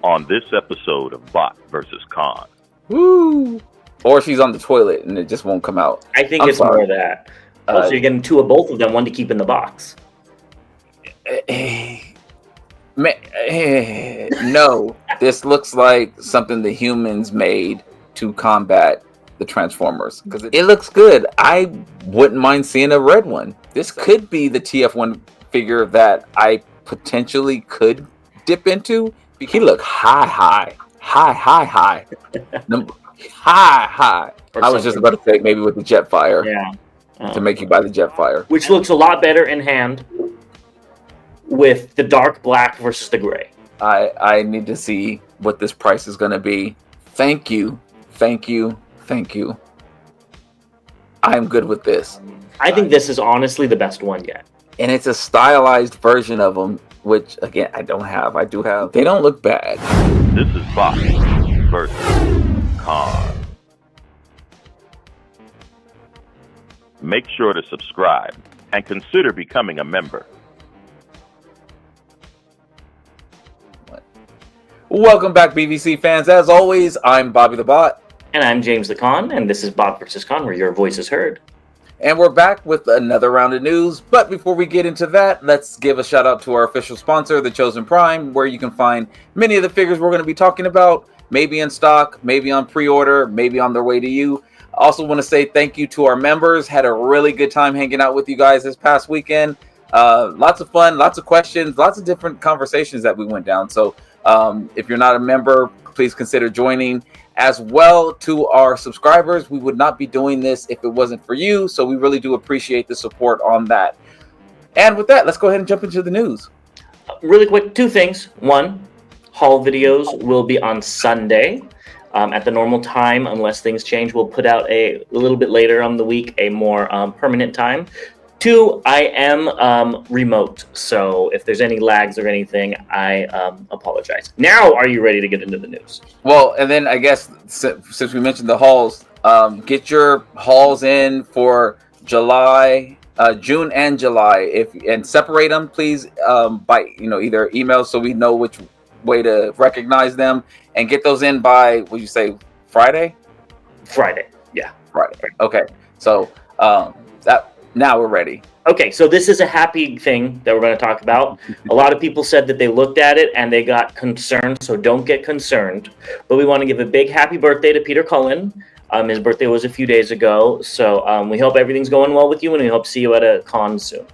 on this episode of Bot versus Con. Woo! Or she's on the toilet and it just won't come out. I think it's more of that. So you're getting two of both of them, one to keep in the box. No, this looks like something the humans made to combat the Transformers because it looks good. I wouldn't mind seeing a red one. This could be the TF1 figure that I potentially could dip into. He looked high. High. I was just about to say maybe with the Jetfire. Yeah. To make you buy the Jetfire. Which looks a lot better in hand with the dark black versus the gray. I need to see what this price is going to be. Thank you. I'm good with this. I think this is honestly the best one yet. And it's a stylized version of them, which, again, I don't have. I do have. They don't look bad. This is Bot versus Con. Make sure to subscribe and consider becoming a member. Welcome back, BVC fans. As always, I'm Bobby the Bot. And I'm James the Con, and this is Bot vs. Con, where your voice is heard. And we're back with another round of news. But before we get into that, let's give a shout out to our official sponsor, The Chosen Prime, where you can find many of the figures we're going to be talking about, maybe in stock, maybe on pre-order, maybe on their way to you. I also want to say thank you to our members. Had a really good time hanging out with you guys this past weekend. Lots of fun, lots of questions, lots of different conversations that we went down. So if you're not a member, please consider joining. As well to our subscribers, we would not be doing this if it wasn't for you. So we really do appreciate the support on that. And with that, let's go ahead and jump into the news. Really quick, two things. One, haul videos will be on Sunday at the normal time, unless things change. We'll put out a little bit later on the week, a more permanent time. Two, I am remote, so if there's any lags or anything, I apologize. Now, are you ready to get into the news? Well, and then I guess since we mentioned the hauls, get your hauls in for July, June and July, and separate them, please, by either email so we know which way to recognize them, and get those in by, would you say Friday? Friday, yeah. Friday. Okay, so now we're ready. Okay, so this is a happy thing that we're going to talk about. A lot of people said that they looked at it and they got concerned, so don't get concerned. But we want to give a big happy birthday to Peter Cullen. His birthday was a few days ago, so we hope everything's going well with you, and we hope to see you at a con soon.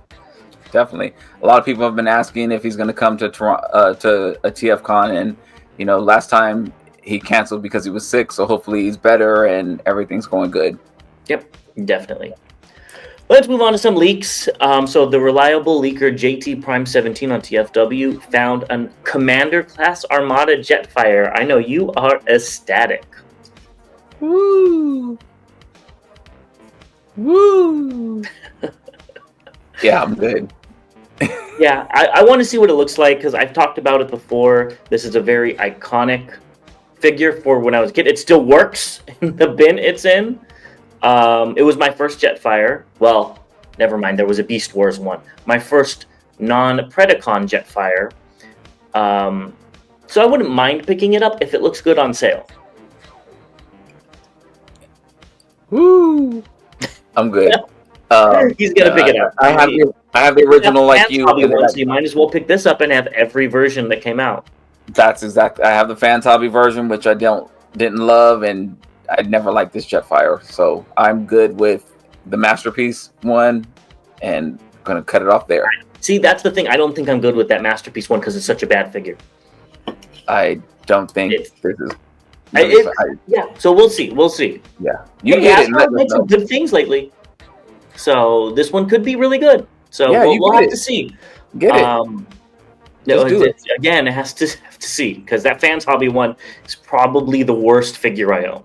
Definitely. A lot of people have been asking if he's going to come to Toronto, to a TF Con, and last time he canceled because he was sick, so hopefully he's better and everything's going good. Yep, definitely. Let's move on to some leaks. So the reliable leaker JT Prime 17 on TFW found a Commander-class Armada Jetfire. I know you are ecstatic. Woo! Yeah, I'm good. Yeah, I want to see what it looks like because I've talked about it before. This is a very iconic figure for when I was a kid. It still works in the bin it's in. It was my first Jetfire. Well, never mind. There was a Beast Wars one. My first non-Predacon Jetfire. So I wouldn't mind picking it up if it looks good on sale. Woo! I'm good. He's gonna pick it up. I have the original like you. So you might as well pick this up and have every version that came out. That's exactly. I have the Fans Hobby version, which I didn't love, and I never liked this Jetfire, so I'm good with the Masterpiece one, and gonna cut it off there. See, that's the thing. I don't think I'm good with that Masterpiece one because it's such a bad figure. I don't think this is. Yeah, so we'll see. Yeah, you get it. Hasbro made some good things lately, so this one could be really good. So yeah, we'll have to see. Get it. Again, it has to see because that Fans Hobby one is probably the worst figure I own.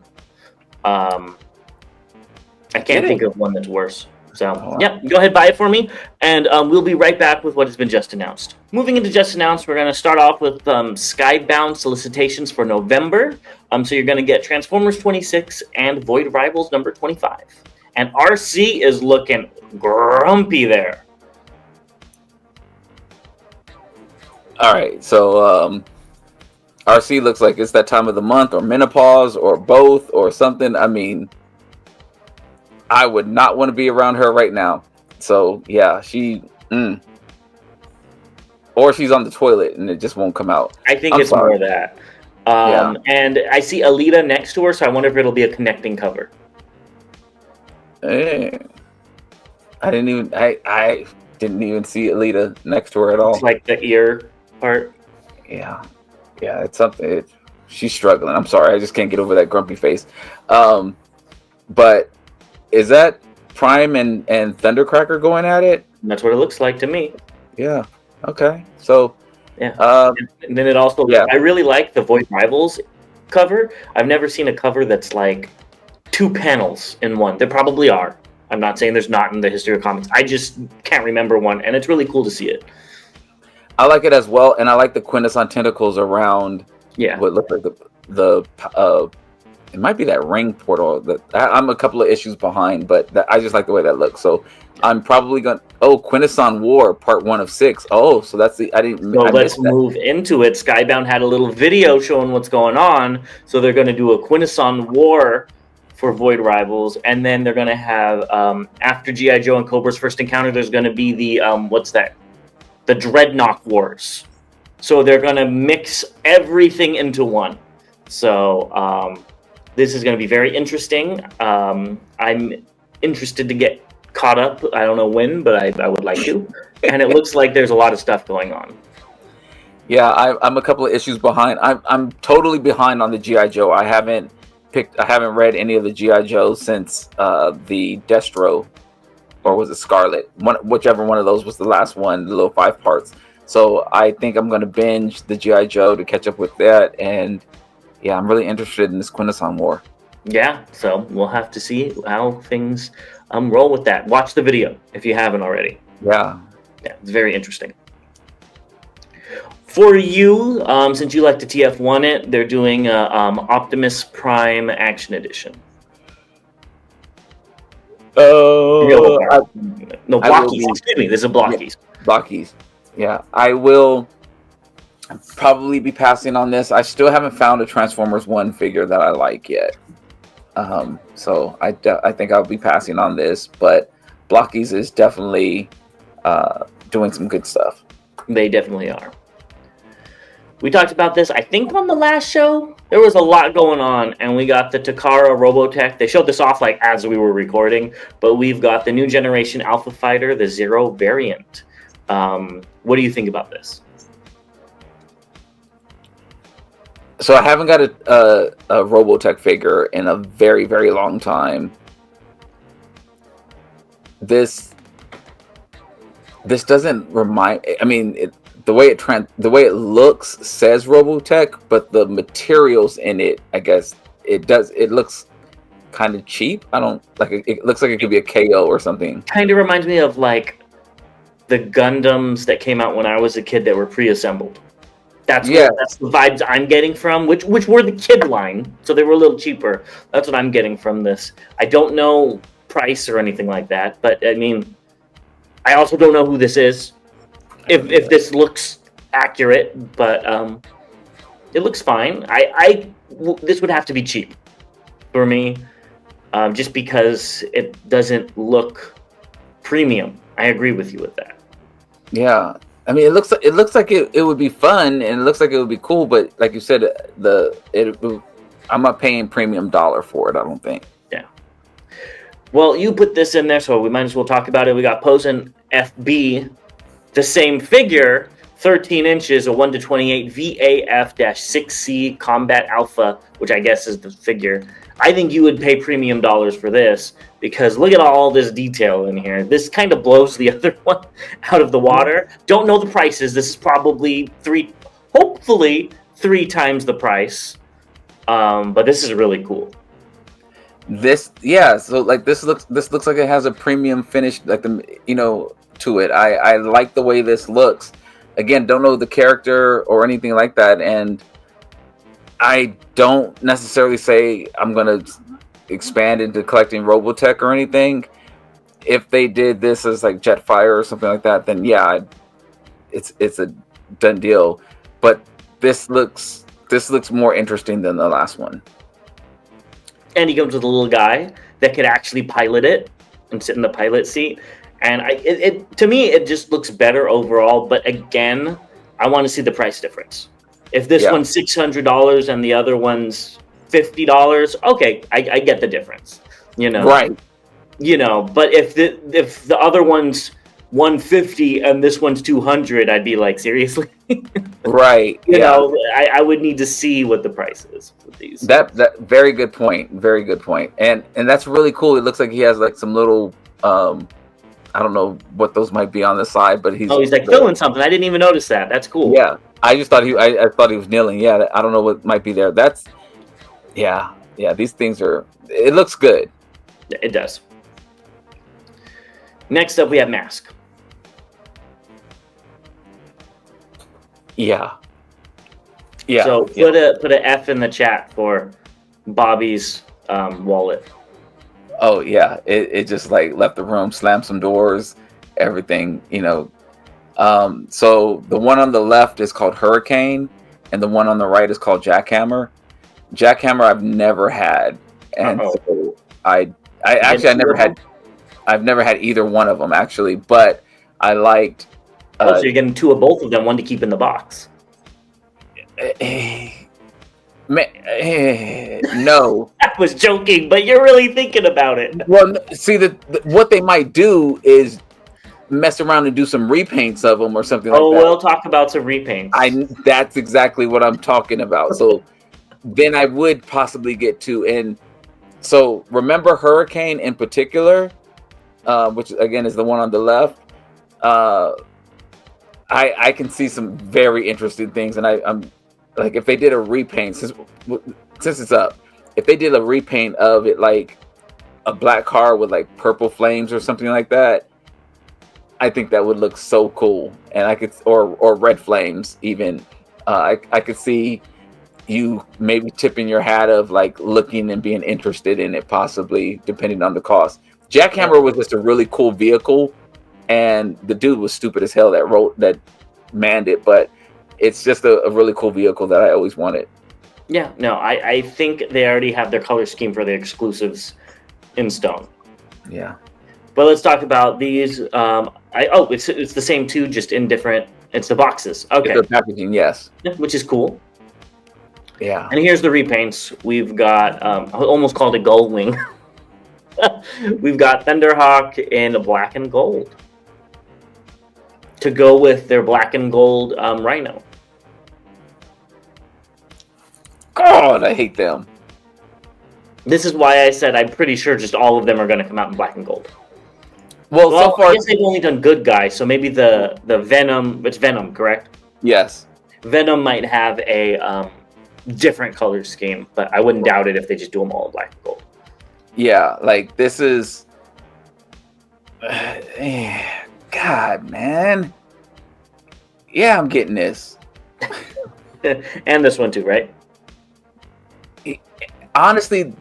I can't think of one that's worse. So, yeah, go ahead, buy it for me, and we'll be right back with what has been just announced. Moving into just announced, we're going to start off with Skybound solicitations for November. So you're going to get Transformers 26 and Void Rivals number 25. And RC is looking grumpy there. All right, so RC looks like it's that time of the month, or menopause, or both, or something. I mean, I would not want to be around her right now. So yeah, or she's on the toilet and it just won't come out. I think it's more that. And I see Alita next to her, so I wonder if it'll be a connecting cover. I didn't even see Alita next to her at all. It's like the ear part. Yeah, it's something. She's struggling. I'm sorry, I just can't get over that grumpy face. But is that Prime and Thundercracker going at it? That's what it looks like to me. Yeah. Okay. So. Yeah. And then it also. Yeah. I really like the Void Rivals cover. I've never seen a cover that's like 2 panels in one. There probably are. I'm not saying there's not in the history of comics. I just can't remember one, and it's really cool to see it. I like it as well, and I like the Quintesson tentacles around. Yeah. What looked like the it might be that ring portal. I'm a couple of issues behind, but I just like the way that looks. So I'm probably going. Oh, Quintesson War Part 1 of 6. Oh, so that's the. Let's move into it. Skybound had a little video showing what's going on. So they're going to do a Quintesson War for Void Rivals, and then they're going to have after G.I. Joe and Cobra's first encounter, there's going to be the what's that? The Dreadnought Wars. So they're going to mix everything into one. So this is going to be very interesting. I'm interested to get caught up. I don't know when, but I would like to. And it looks like there's a lot of stuff going on. Yeah, I'm a couple of issues behind. I'm totally behind on the G.I. Joe. I haven't read any of the G.I. Joes since the Destro, or was it Scarlet? Whichever one of those was the last one, the little 5 parts. So I think I'm going to binge the G.I. Joe to catch up with that. And yeah, I'm really interested in this Quintesson War. Yeah, so we'll have to see how things roll with that. Watch the video if you haven't already. Yeah, it's very interesting. For you, since you like to TF1 it, they're doing Optimus Prime Action Edition. Blokees. Excuse me, this is Blokees. Blokees. Yeah, I will probably be passing on this. I still haven't found a Transformers 1 figure that I like yet. So I think I'll be passing on this, but Blokees is definitely doing some good stuff. They definitely are. We talked about this, I think, on the last show. There was a lot going on, and we got the Takara Robotech. They showed this off like as we were recording, but we've got the new generation Alpha Fighter, the Zero variant. What do you think about this? So I haven't got a Robotech figure in a very, very long time. This doesn't remind. I mean, the way it looks says Robotech, but the materials in it, I guess it does. It looks kind of cheap. I don't like it. It looks like it could be a KO or something. Kind of reminds me of like the Gundams that came out when I was a kid that were pre-assembled. That's the vibes I'm getting from, which were the kid line, so they were a little cheaper. That's what I'm getting from this. I don't know price or anything like that, but I mean, I also don't know who this is. If this looks accurate, but it looks fine. This would have to be cheap for me, just because it doesn't look premium. I agree with you with that. Yeah. I mean, it looks like it would be fun, and it looks like it would be cool, but like you said, I'm not paying premium dollar for it, I don't think. Yeah. Well, you put this in there, so we might as well talk about it. We got Posen FB, the same figure, 13 inches, a 1/28 VAF-6C Combat Alpha, which I guess is the figure. I think you would pay premium dollars for this, because look at all this detail in here. This kind of blows the other one out of the water. Don't know the prices. This is probably hopefully three times the price. But this is really cool. So like this looks like it has a premium finish, like to it. I like the way this looks. Again, don't know the character or anything like that, and I don't necessarily say I'm gonna expand into collecting Robotech or anything. If they did this as like Jetfire or something like that, then yeah, it's a done deal. But this looks this looks more interesting than the last one. And he comes with a little guy that could actually pilot it and sit in the pilot seat. And to me, it just looks better overall. But again, I want to see the price difference. If this one's $600 and the other one's $50, okay, I get the difference. Right. But if the other one's $150 and this one's $200, I'd be like, seriously? Right. I would need to see what the price is with these. That very good point. Very good point. And that's really cool. It looks like he has like some little I don't know what those might be on the side, but he's like filling something. I didn't even notice that. That's cool. Yeah. I just thought I thought he was kneeling. Yeah, I don't know what might be there. That's these things it looks good. It does. Next up we have M.A.S.K. Yeah. So put a F in the chat for Bobby's wallet. Oh yeah, it just like left the room, slammed some doors, everything. So the one on the left is called Hurricane, and the one on the right is called Jackhammer. Jackhammer I've never had, and so I've never had either one of them actually, but I liked. So you're getting two of both of them, one to keep in the box. No. I was joking, but you're really thinking about it. Well, see, what they might do is mess around and do some repaints of them or something like that. We'll talk about some repaints. That's exactly what I'm talking about. So then I would possibly get two. And so remember Hurricane in particular, which again is the one on the left. I can see some very interesting things, and I'm like, if they did a repaint, since it's up, if they did a repaint of it like a black car with like purple flames or something like that, I think that would look so cool. And I could, or red flames even. I could see you maybe tipping your hat of like looking and being interested in it, possibly depending on the cost. Jackhammer was just a really cool vehicle, and the dude was stupid as hell that manned it, but it's just a really cool vehicle that I always wanted. Yeah, no, I think they already have their color scheme for the exclusives in stone. Yeah. But let's talk about these. It's the same two, just in different. It's the boxes. Okay. It's the packaging, yes. Which is cool. Yeah. And here's the repaints. We've got, I almost called it Gold Wing. We've got Thunderhawk in black and gold to go with their black and gold Rhino. God, I hate them. This is why I said I'm pretty sure just all of them are going to come out in black and gold. Well, so far I guess they've only done good guys, so maybe the Venom. It's Venom, correct? Yes. Venom might have a different color scheme, but I wouldn't doubt it if they just do them all in black and gold. Yeah, like this is. God, man. Yeah, I'm getting this. And this one too, right? Honestly,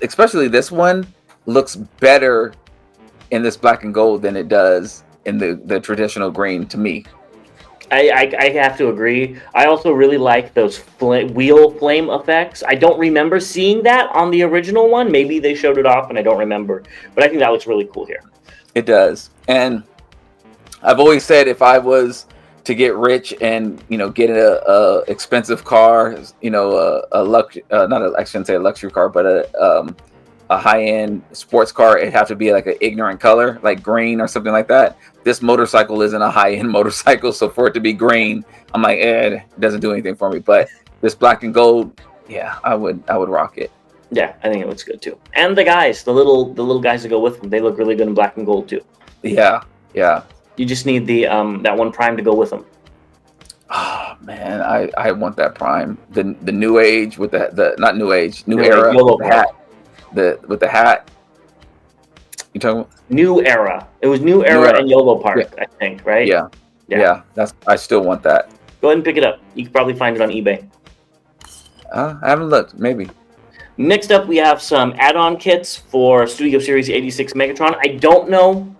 especially this one, looks better in this black and gold than it does in the traditional green to me. I have to agree. I also really like those wheel flame effects. I don't remember seeing that on the original one. Maybe they showed it off and I don't remember. But I think that looks really cool here. It does. And I've always said if I was to get rich and get a expensive car, I shouldn't say a luxury car, but a high-end sports car, it'd have to be like an ignorant color, like green or something like that. This motorcycle isn't a high-end motorcycle, so for it to be green, I'm like, it doesn't do anything for me. But this black and gold, yeah, I would rock it. Yeah, I think it looks good too. And the guys, the little guys that go with them, they look really good in black and gold too. Yeah. You just need the that one prime to go with them. Oh man, I want that prime. The new age with the not new age, new era with the hat. With the hat. You talking about? New era. It was new era and YOLO Park, yeah. I think, right? Yeah. I still want that. Go ahead and pick it up. You can probably find it on eBay. I haven't looked. Maybe. Next up, we have some add-on kits for Studio Series 86 Megatron. I don't know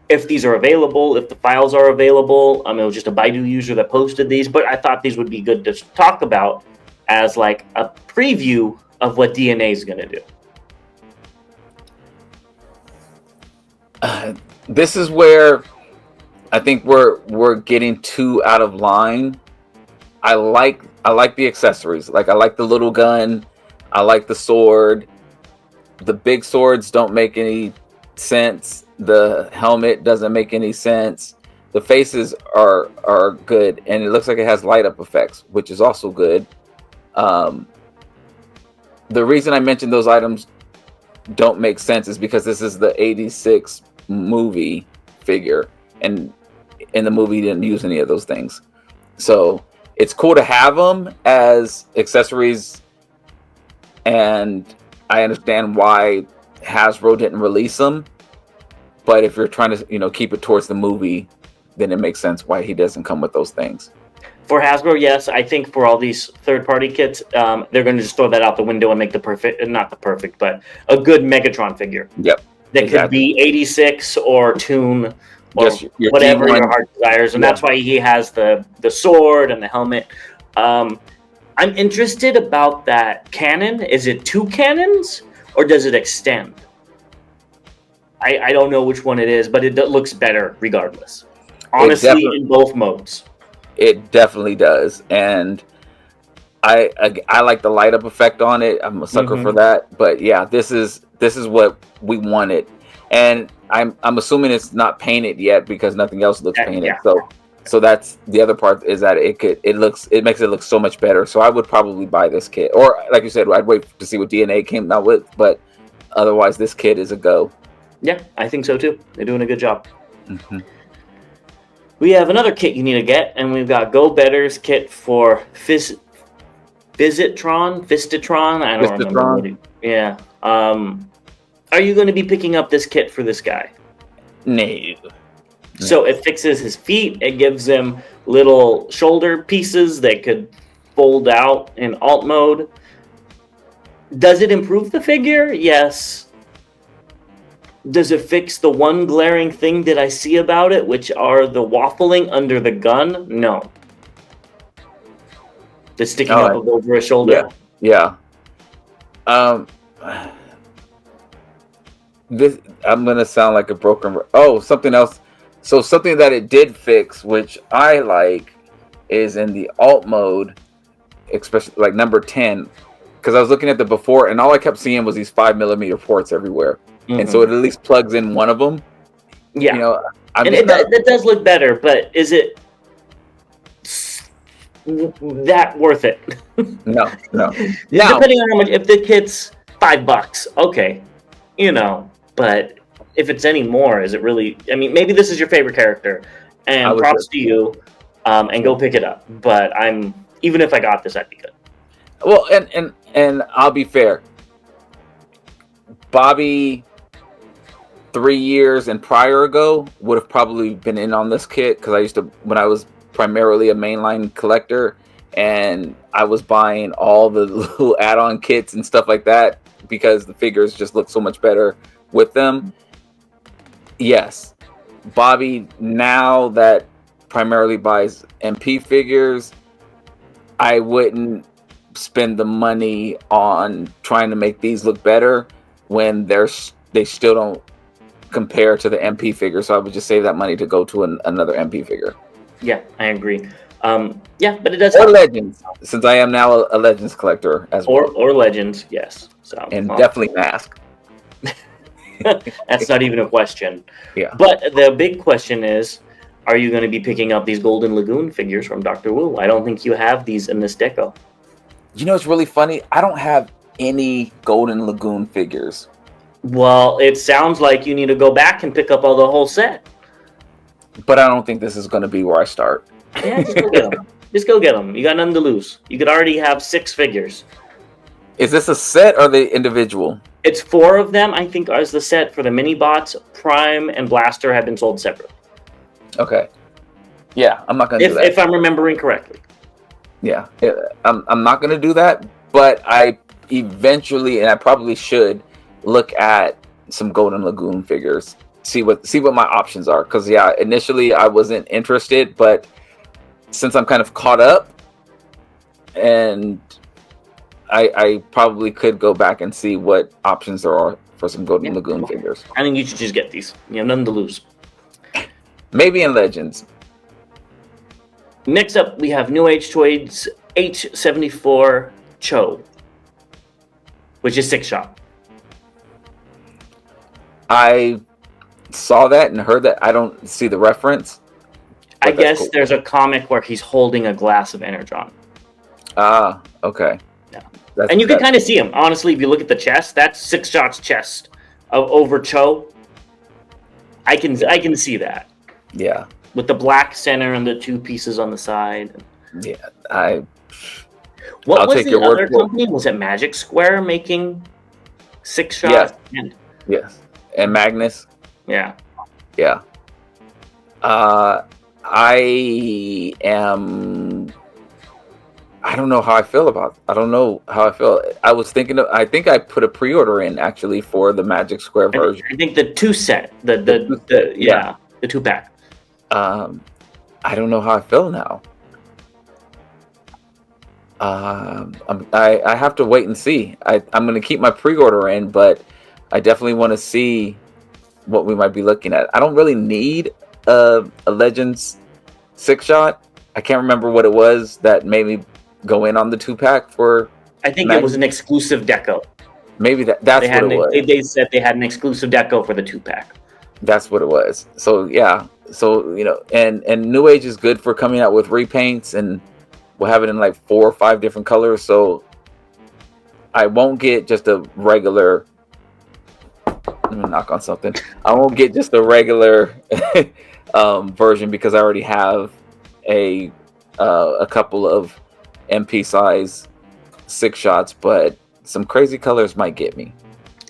if these are available, if the files are available. It was just a Baidu user that posted these, but I thought these would be good to talk about as like a preview of what DNA is going to do. This is where I think we're getting too out of line. I like the accessories. Like, I like the little gun. I like the sword. The big swords don't make any sense. The helmet doesn't make any sense. The faces are good, and it looks like it has light up effects, which is also good. The reason I mentioned those items don't make sense is because this is the 86 movie figure, and in the movie didn't use any of those things. So it's cool to have them as accessories, and I understand why Hasbro didn't release them. But if you're trying to, keep it towards the movie, then it makes sense why he doesn't come with those things. For Hasbro, yes. I think for all these third-party kits, they're going to just throw that out the window and make but a good Megatron figure. Yep. That could be 86 or Toon or your whatever T1. your heart desires. And that's why he has the sword and the helmet. I'm interested about that cannon. Is it 2 cannons or does it extend? I don't know which one it is, but it looks better regardless. Honestly, in both modes. It definitely does. And I like the light up effect on it. I'm a sucker for that. But yeah, this is what we wanted. And I'm assuming it's not painted yet because nothing else looks painted. Yeah. So that's the other part, is that it makes it look so much better. So I would probably buy this kit. Or like you said, I'd wait to see what DNA came out with, but otherwise this kit is a go. Yeah, I think so too. They're doing a good job. Mm-hmm. We have another kit you need to get, and we've got Go Better's kit for Visitron. I don't remember. Yeah. Are you going to be picking up this kit for this guy? No. So it fixes his feet. It gives him little shoulder pieces that could fold out in alt mode. Does it improve the figure? Yes. Does it fix the one glaring thing that I see about it, which are the waffling under the gun? No. The sticking up over his shoulder? Yeah. I'm going to sound like a broken... something else. So something that it did fix, which I like, is in the alt mode, especially like number 10, because I was looking at the before, and all I kept seeing was these 5mm ports everywhere. And so it at least plugs in one of them. Yeah. It does look better, but is it that worth it? No. Depending on how much, if the kit's $5, okay. But if it's any more, is it really... I mean, maybe this is your favorite character, and props to you, and go pick it up. But even if I got this, I'd be good. Well, and I'll be fair. Bobby 3 years and prior ago would have probably been in on this kit, because when I was primarily a mainline collector, and I was buying all the little add-on kits and stuff like that because the figures just look so much better with them. Yes, Bobby, now that primarily buys MP figures, I wouldn't spend the money on trying to make these look better when they still don't compare to the MP figure. So I would just save that money to go to another MP figure. Yeah, I agree. But it does. Or Legends, since I am now a Legends collector as well. Or Legends, yes. Definitely M.A.S.K. That's not even a question. Yeah. But the big question is, are you going to be picking up these Golden Lagoon figures from Dr. Wu? I don't think you have these in this deco. It's really funny. I don't have any Golden Lagoon figures. Well, it sounds like you need to go back and pick up the whole set. But I don't think this is going to be where I start. Yeah, just go get them. Just go get them. You got nothing to lose. You could already have 6 figures. Is this a set or the individual? It's 4 of them, I think, as the set for the mini bots. Prime and Blaster have been sold separately. Okay. Yeah, I'm not going to do that. If I'm remembering correctly. Yeah, I'm not going to do that, but I eventually, and I probably should, look at some Golden Lagoon figures, see what my options are. Because initially I wasn't interested, but since I'm kind of caught up, and I probably could go back and see what options there are for some Golden Lagoon figures. I think you should just get these. You have nothing to lose. Maybe in Legends. Next up, we have New Age Toys H74 Cho, which is 6-shot. I saw that and heard that. I don't see the reference. I guess there's a comic where he's holding a glass of Energon. Ah, okay. Yeah. And you can kind of see him. Honestly, if you look at the chest, that's 6-shot's chest over Cho. I can see that. Yeah. With the black center and the 2 pieces on the side. Yeah, What was the other company? Was it Magic Square making 6-shot? Yes. And Magnus? Yeah. Yeah. I don't know how I feel about it. I don't know how I feel. I was thinking I think I put a pre-order in actually for the Magic Square version. I think the 2-set, the 2-pack. I don't know how I feel now. I have to wait and see. I'm going to keep my pre-order in, but I definitely want to see what we might be looking at. I don't really need a Legends 6-shot. I can't remember what it was that made me go in on the 2-pack for. I think it was an exclusive deco. Maybe that's what it was. They said they had an exclusive deco for the 2-pack. That's what it was. So yeah. So and New Age is good for coming out with repaints, and we'll have it in like 4 or 5 different colors. So I won't get just a regular. Let me knock on something. I won't get just a regular version because I already have a couple of MP size 6-shots, but some crazy colors might get me.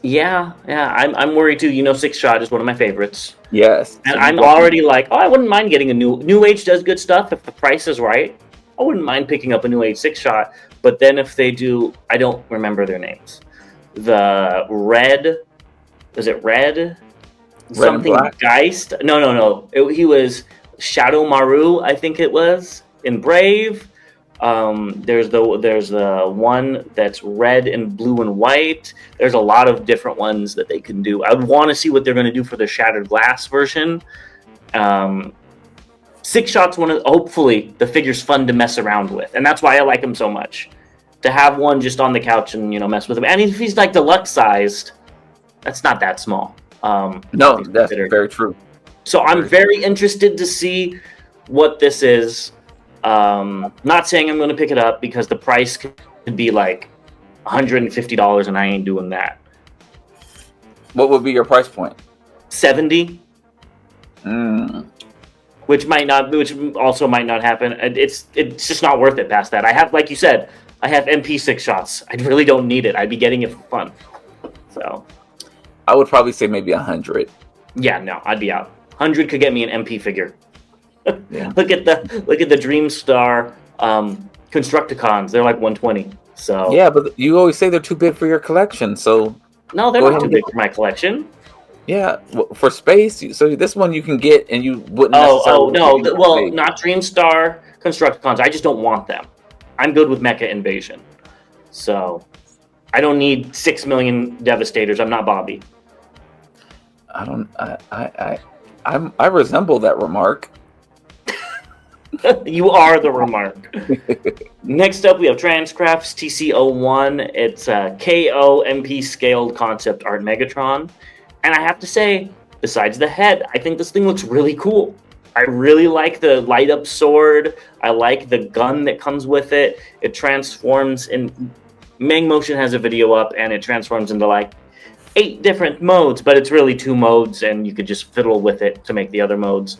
Yeah, I'm worried too. 6-shot is one of my favorites. Yes, and I'm already like, I wouldn't mind getting a New Age does good stuff if the price is right. I wouldn't mind picking up a New Age 6-shot, but then if they do, I don't remember their names. The red, was it red? Something Geist? No. He was Shadow Maru, I think it was, in Brave. There's the one that's red and blue and white. There's a lot of different ones that they can do. I would want to see what they're going to do for the Shattered Glass version. 6-shot's hopefully the figure's fun to mess around with, and that's why I like him so much. To have one just on the couch and mess with him, and if he's like deluxe sized, that's not that small. No, that's very true. So I'm very interested to see what this is. Not saying I'm going to pick it up because the price could be like $150, and I ain't doing that. What would be your price point? $70. Which also might not happen. It's just not worth it past that. I have, like you said, I have MP 6-shots. I really don't need it. I'd be getting it for fun. So I would probably say maybe 100. Yeah, no, I'd be out. 100 could get me an MP figure. Yeah. Look at the Dreamstar Constructicons. They're like 120. So yeah, but you always say they're too big for your collection. So no, they're not too big for my collection. Yeah, for space. So this one you can get, and you wouldn't. Not Dreamstar Constructicons. I just don't want them. I'm good with Mecha Invasion. So I don't need 6 million Devastators. I'm not Bobby. I resemble that remark. You are the remark. Next up, we have Transcraft's TC01. It's a KO MP scaled concept art Megatron. And I have to say, besides the head, I think this thing looks really cool. I really like the light up sword. I like the gun that comes with it. It transforms in... Mang Motion has a video up, and it transforms into like 8 different modes, but it's really 2 modes, and you could just fiddle with it to make the other modes.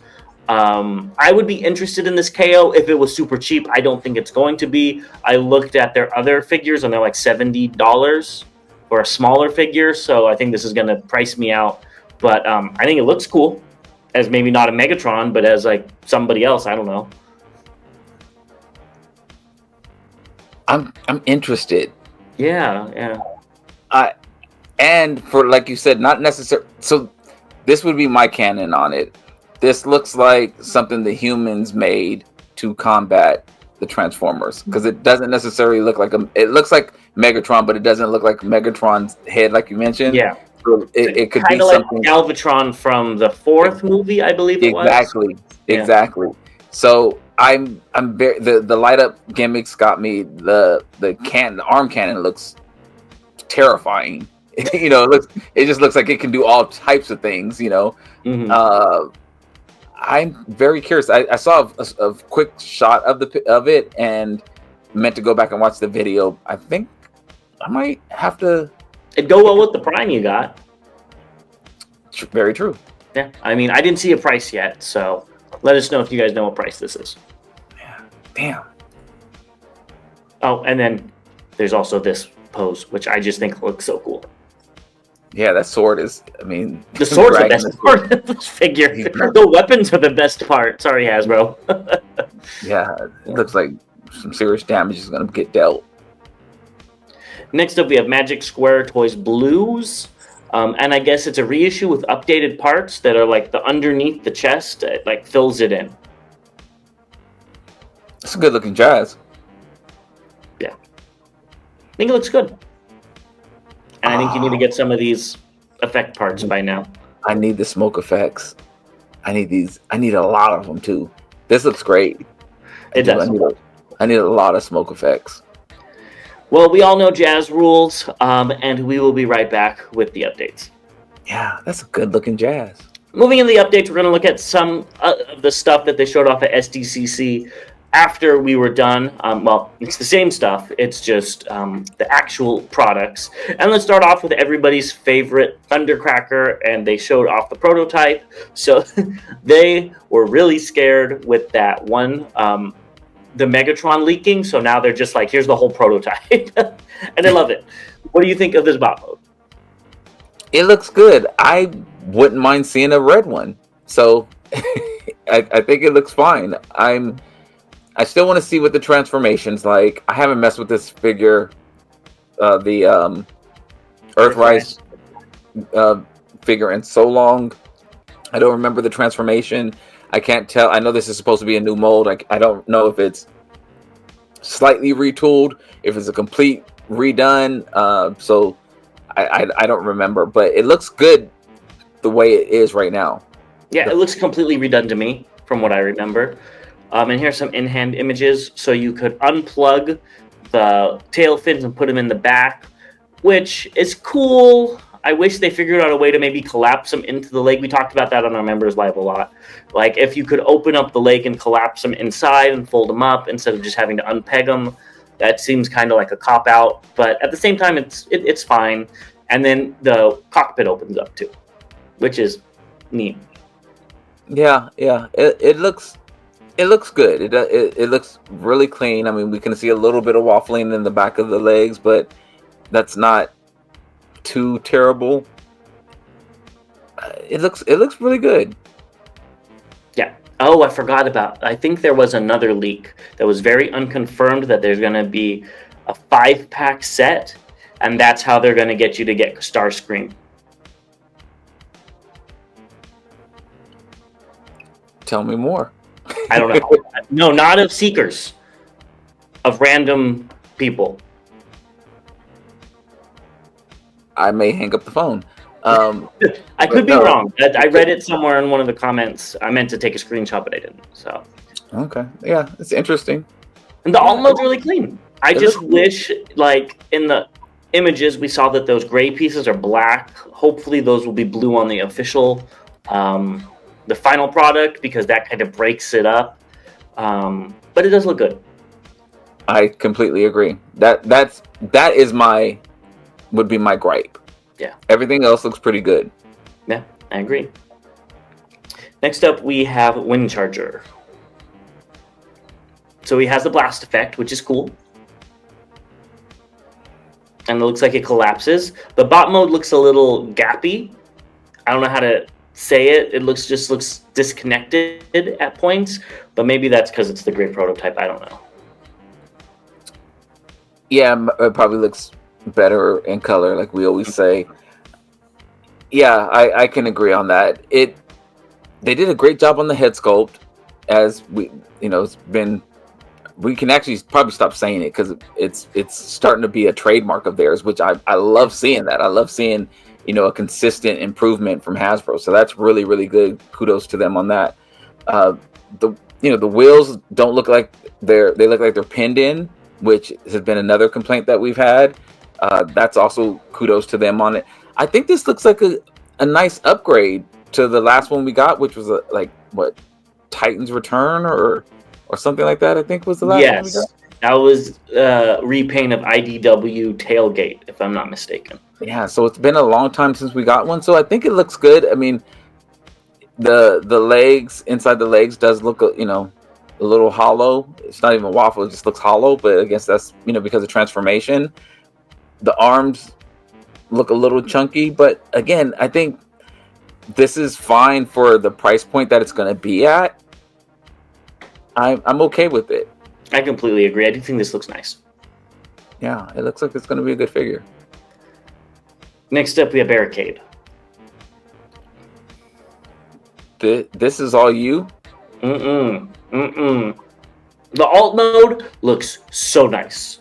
I would be interested in this KO if it was super cheap. I don't think it's going to be. I looked at their other figures, and they're like $70 for a smaller figure, so I think this is going to price me out. But I think it looks cool, as maybe not a Megatron, but as like somebody else. I don't know. I'm interested. Yeah. And for, like you said, not necessarily. So this would be my canon on it. This looks like something the humans made to combat the Transformers, because it doesn't necessarily look like it looks like Megatron, but it doesn't look like Megatron's head, like you mentioned. Yeah. So it could be Kind of like something. Galvatron from the 4th movie, I believe it was. Exactly. So I'm very the light up gimmicks got me. The arm cannon looks terrifying. It just looks like it can do all types of things. I'm very curious. I saw a quick shot of it and meant to go back and watch the video. I think I might have to. It'd go well with the Prime you got. Very true. Yeah, I mean, I didn't see a price yet, so let us know if you guys know what price this is. Yeah. Damn. Oh, and then there's also this pose, which I just think looks so cool. Yeah, that sword is. I mean, the sword's the best part of this figure. The weapons are the best part. Sorry, Hasbro. Yeah, it looks like some serious damage is going to get dealt. Next up, we have Magic Square Toys Blues. And I guess it's a reissue with updated parts that are like the underneath the chest. It like fills it in. It's a good looking jazz. Yeah. I think it looks good. And I think you need to get some of these effect parts by now. I need the smoke effects. I need these. I need a lot of them too. This looks great. It does. I need a lot of smoke effects. Well, we all know jazz rules, and we will be right back with the updates. Yeah, that's a good-looking jazz. Moving in the updates, we're going to look at some of the stuff that they showed off at SDCC after we were done. Well, it's the same stuff. It's just the actual products. And let's start off with everybody's favorite Thundercracker, and they showed off the prototype. So they were really scared with that one. The Megatron leaking, so now they're just like, here's the whole prototype. And I love it. What do you think of this bot mode? It looks good. I wouldn't mind seeing a red one. So I think it looks fine. I still want to see what the transformation's like. I haven't messed with this figure, the Earthrise figure in so long. I don't remember the transformation. I can't tell. I know this is supposed to be a new mold. I don't know if it's slightly retooled, if it's a complete redone. So I don't remember, but it looks good the way it is right now. Yeah, it looks completely redone to me from what I remember. And here's some in-hand images. So you could unplug the tail fins and put them in the back, which is cool. I wish they figured out a way to maybe collapse them into the leg. We talked about that on our members live a lot. Like if you could open up the leg and collapse them inside and fold them up instead of just having to unpeg them, that seems kind of like a cop out. But at the same time, it's fine. And then the cockpit opens up too, which is neat. Yeah. It looks good. It looks really clean. I mean, we can see a little bit of waffling in the back of the legs, but that's not too terrible. It looks really good. Yeah. Oh, I forgot about. I think there was another leak that was very unconfirmed that there's going to be a 5-pack set, and that's how they're going to get you to get Starscream. Tell me more. I don't know. No, not of Seekers. Of random people. I may hang up the phone. I could be wrong. I read it somewhere in one of the comments. I meant to take a screenshot, but I didn't. So. Okay. Yeah, it's interesting. And the alt mode's really clean. I just wish, like, in the images, we saw that those gray pieces are black. Hopefully those will be blue on the official, the final product, because that kind of breaks it up. But it does look good. I completely agree. That would be my gripe. Yeah. Everything else looks pretty good. Yeah, I agree. Next up, we have Wind Charger. So he has the blast effect, which is cool. And it looks like it collapses. The bot mode looks a little gappy. I don't know how to say it. It looks disconnected at points, but maybe that's because it's the gray prototype. I don't know. Yeah, it probably looks better in color, like we always say. Yeah, I can agree on that. They did a great job on the head sculpt, as it's been we can actually probably stop saying it because it's starting to be a trademark of theirs, which I love seeing that. I love seeing, a consistent improvement from Hasbro. So that's really, really good. Kudos to them on that. The wheels don't look like they look like they're pinned in, which has been another complaint that we've had. That's also kudos to them on it. I think this looks like a nice upgrade to the last one we got, which was Titan's Return or something like that. I think was the last one we got. That was repaint of IDW Tailgate, if I'm not mistaken. Yeah, so it's been a long time since we got one, so I think it looks good. I mean, the legs, inside the legs does look a little hollow. It's not even waffle, it just looks hollow, but I guess that's because of transformation. The arms look a little chunky, but again, I think this is fine for the price point that it's going to be at. I'm okay with it. I completely agree. I do think this looks nice. Yeah, it looks like it's going to be a good figure. Next up, we have Barricade. This is all you? The alt mode looks so nice.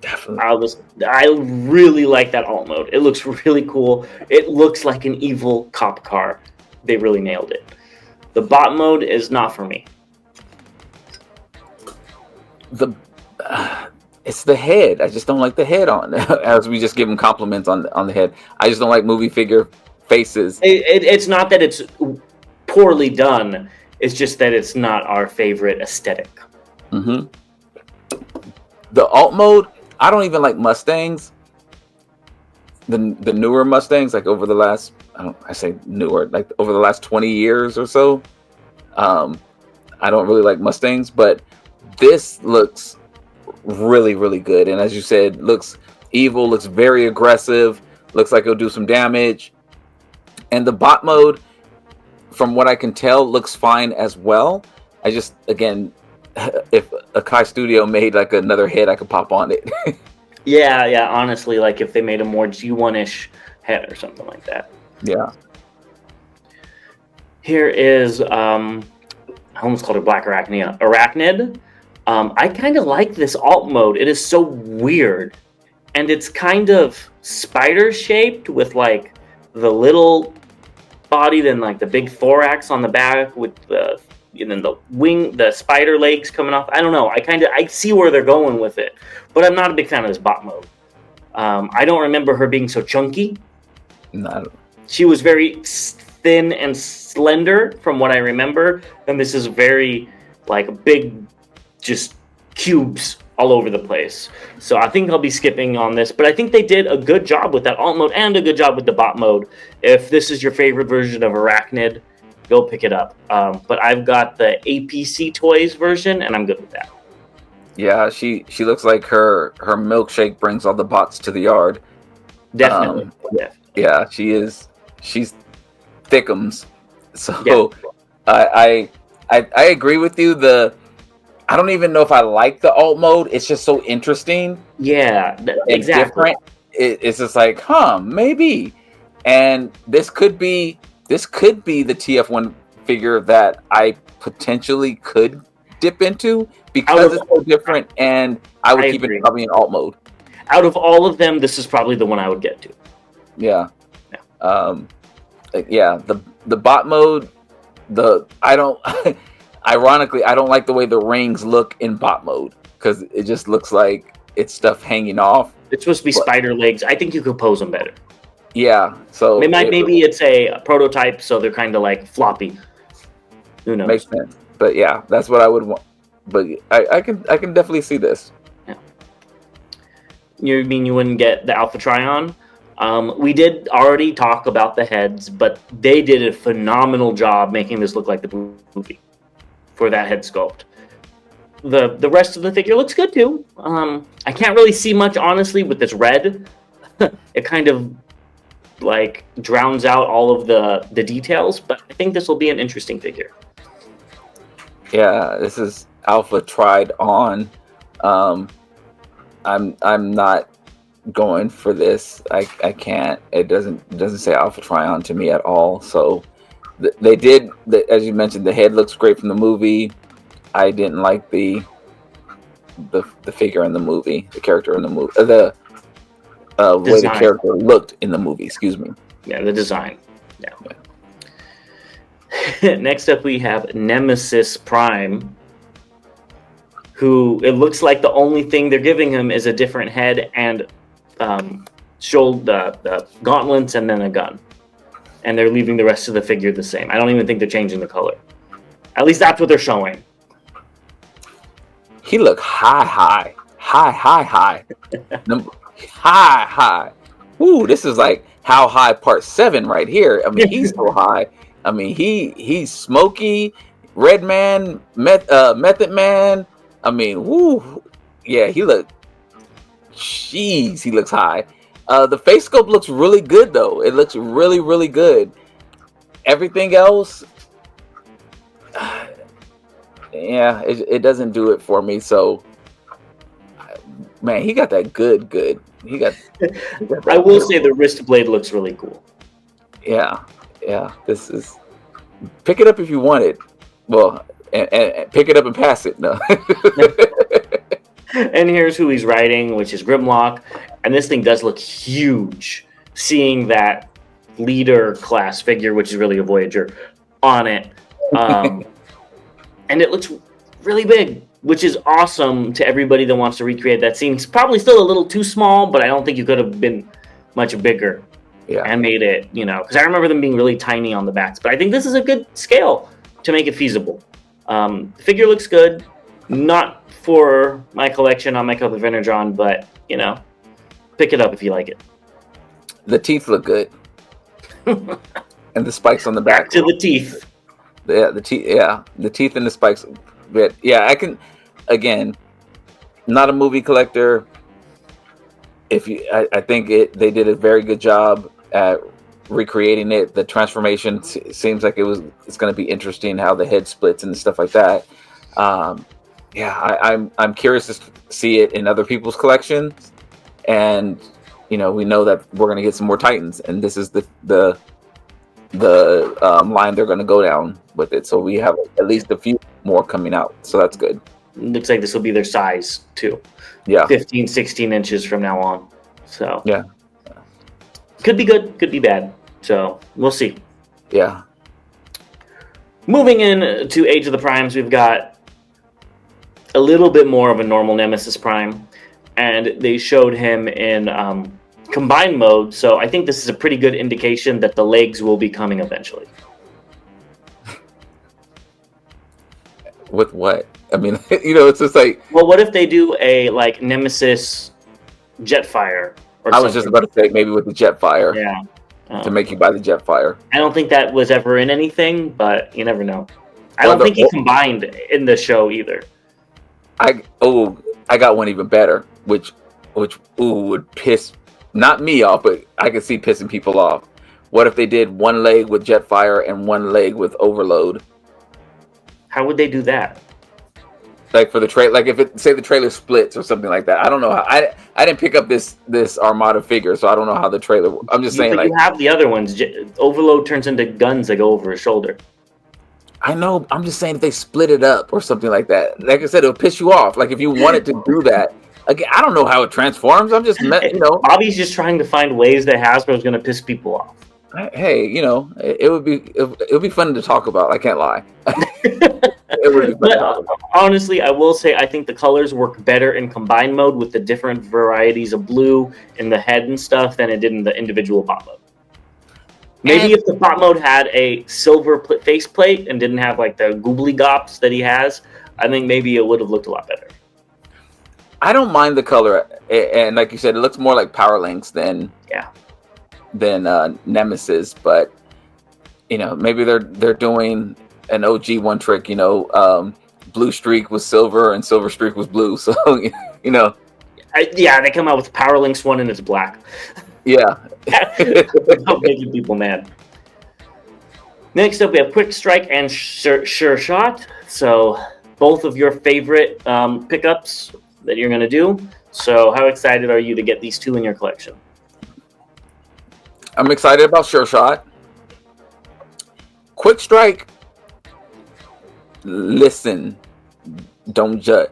Definitely. I really like that alt mode. It looks really cool. It looks like an evil cop car. They really nailed it. The bot mode is not for me. It's the head. I just don't like the head on. As we just give them compliments on the head. I just don't like movie figure faces. It's not that it's poorly done. It's just that it's not our favorite aesthetic. Mm-hmm. The alt mode, I don't even like Mustangs. The newer Mustangs, like over the last, over the last 20 years or so. I don't really like Mustangs, but this looks really, really good. And as you said, looks evil, looks very aggressive, looks like it'll do some damage. And the bot mode, from what I can tell, looks fine as well. I just, again, if a Kai Studio made like another head, I could pop on it. Yeah, honestly, like if they made a more G1-ish head or something like that. Yeah. Here is, I almost called it Black Arachnid. I kind of like this alt mode. It is so weird. And it's kind of spider-shaped with like the little body, then like the big thorax on the back with the wing, the spider legs coming off. I don't know. I see where they're going with it, but I'm not a big fan of this bot mode. I don't remember her being so chunky. No. She was very thin and slender from what I remember, and this is very like big, just cubes all over the place. So I think I'll be skipping on this, but I think they did a good job with that alt mode and a good job with the bot mode. If this is your favorite version of Arachnid, go pick it up. But I've got the APC Toys version, and I'm good with that. Yeah, she looks like her milkshake brings all the bots to the yard. Definitely. Yeah, she is. She's thickums. So yeah. I agree with you. I don't even know if I like the alt mode. It's just so interesting. Yeah, exactly. Different. It's just like, maybe. And this could be the TF1 figure that I potentially could dip into because it's so different, and I would keep it probably in alt mode. Out of all of them, this is probably the one I would get to. Yeah. The bot mode, ironically, I don't like the way the rings look in bot mode because it just looks like it's stuff hanging off. It's supposed to be spider legs. I think you could pose them better. Yeah, so maybe it's a prototype, so they're kind of like floppy. Who knows? Makes sense. But yeah, that's what I would want. But I can definitely see this. Yeah. You mean you wouldn't get the Alpha Trion? We did already talk about the heads, but they did a phenomenal job making this look like the movie for that head sculpt. The rest of the figure looks good too. I can't really see much, honestly, with this red. It kind of like drowns out all of the details, but I think this will be an interesting figure. Yeah, this is Alpha tried on. I'm not going for this. I can't. It doesn't say Alpha Trion to me at all. So they did, as you mentioned, the head looks great from the movie. I didn't like the the figure in the movie, the character in the movie, the way the character looked in the movie. Excuse me. Yeah, the design. Yeah. Next up, we have Nemesis Prime, who it looks like the only thing they're giving him is a different head and shoulder, the gauntlets, and then a gun. And they're leaving the rest of the figure the same. I don't even think they're changing the color. At least that's what they're showing. He looked high. High. Ooh, this is like How High Part 7 right here. I mean, he's so high. I mean, he's Smokey, Red Man, Method Man. I mean, woo. Yeah, he looks high. The face sculpt looks really good, though. It looks really, really good. Everything else, yeah, it doesn't do it for me. So, man, he got that good. He got I will say the wrist blade looks really cool. Yeah. This is, pick it up if you want it. Well, and pick it up and pass it. No. And here's who he's riding, which is Grimlock. And this thing does look huge. Seeing that leader class figure, which is really a Voyager, on it. And it looks really big, which is awesome to everybody that wants to recreate that scene. It's probably still a little too small, but I don't think you could have been much bigger. Yeah. And made it, because I remember them being really tiny on the backs. But I think this is a good scale to make it feasible. The figure looks good. Not for my collection on my Cup of Energon, but, pick it up if you like it. The teeth look good. And the spikes on the back. Back to the teeth. Yeah, the teeth. Yeah, the teeth and the spikes. But yeah, I can. Again, not a movie collector. I think they did a very good job at recreating it. The transformation seems like it's going to be interesting how the head splits and stuff like that. I'm curious to see it in other people's collections, and we know that we're going to get some more Titans, and this is the line they're going to go down with it. So we have at least a few more coming out, so that's good. Looks like this will be their size too. Yeah, 15, 16 inches from now on. So yeah, could be good, could be bad. So we'll see. Yeah. Moving in to Age of the Primes, we've got a little bit more of a normal Nemesis Prime, and they showed him in combined mode. So I think this is a pretty good indication that the legs will be coming eventually. With what? I mean, it's just like. Well, what if they do a Nemesis Jetfire? I was just about to say maybe with the Jetfire. Yeah. To make you buy the Jetfire. I don't think that was ever in anything, but you never know. I don't think he combined in the show either. I got one even better, which would piss not me off, but I could see pissing people off. What if they did one leg with Jetfire and one leg with Overload? How would they do that? Like for the trailer, like if the trailer splits or something like that. I don't know how. I didn't pick up this Armada figure, so I don't know how the trailer. I'm just saying, you have the other ones. Overload turns into guns that go over his shoulder. I know. I'm just saying if they split it up or something like that. Like I said, it'll piss you off. Like if you wanted to do that. Again, I don't know how it transforms. I'm just, Bobby's just trying to find ways that Hasbro is going to piss people off. Hey, it would be fun to talk about. I can't lie. It would be fun to talk about. Honestly, I will say I think the colors work better in combined mode with the different varieties of blue in the head and stuff than it did in the individual pop mode. Maybe if the pop mode had a silver faceplate and didn't have the goobly gops that he has, I think maybe it would have looked a lot better. I don't mind the color, and like you said, it looks more like Power Links than Nemesis. But maybe they're doing an OG one trick. Blue streak was silver and silver streak was blue. So they come out with Power Links one and it's black. Yeah. Making people mad. Next up, we have Quick Strike and Sure Shot. So both of your favorite pickups that you're going to do. So how excited are you to get these two in your collection? I'm excited about Sure Shot. Quick Strike, listen, don't judge.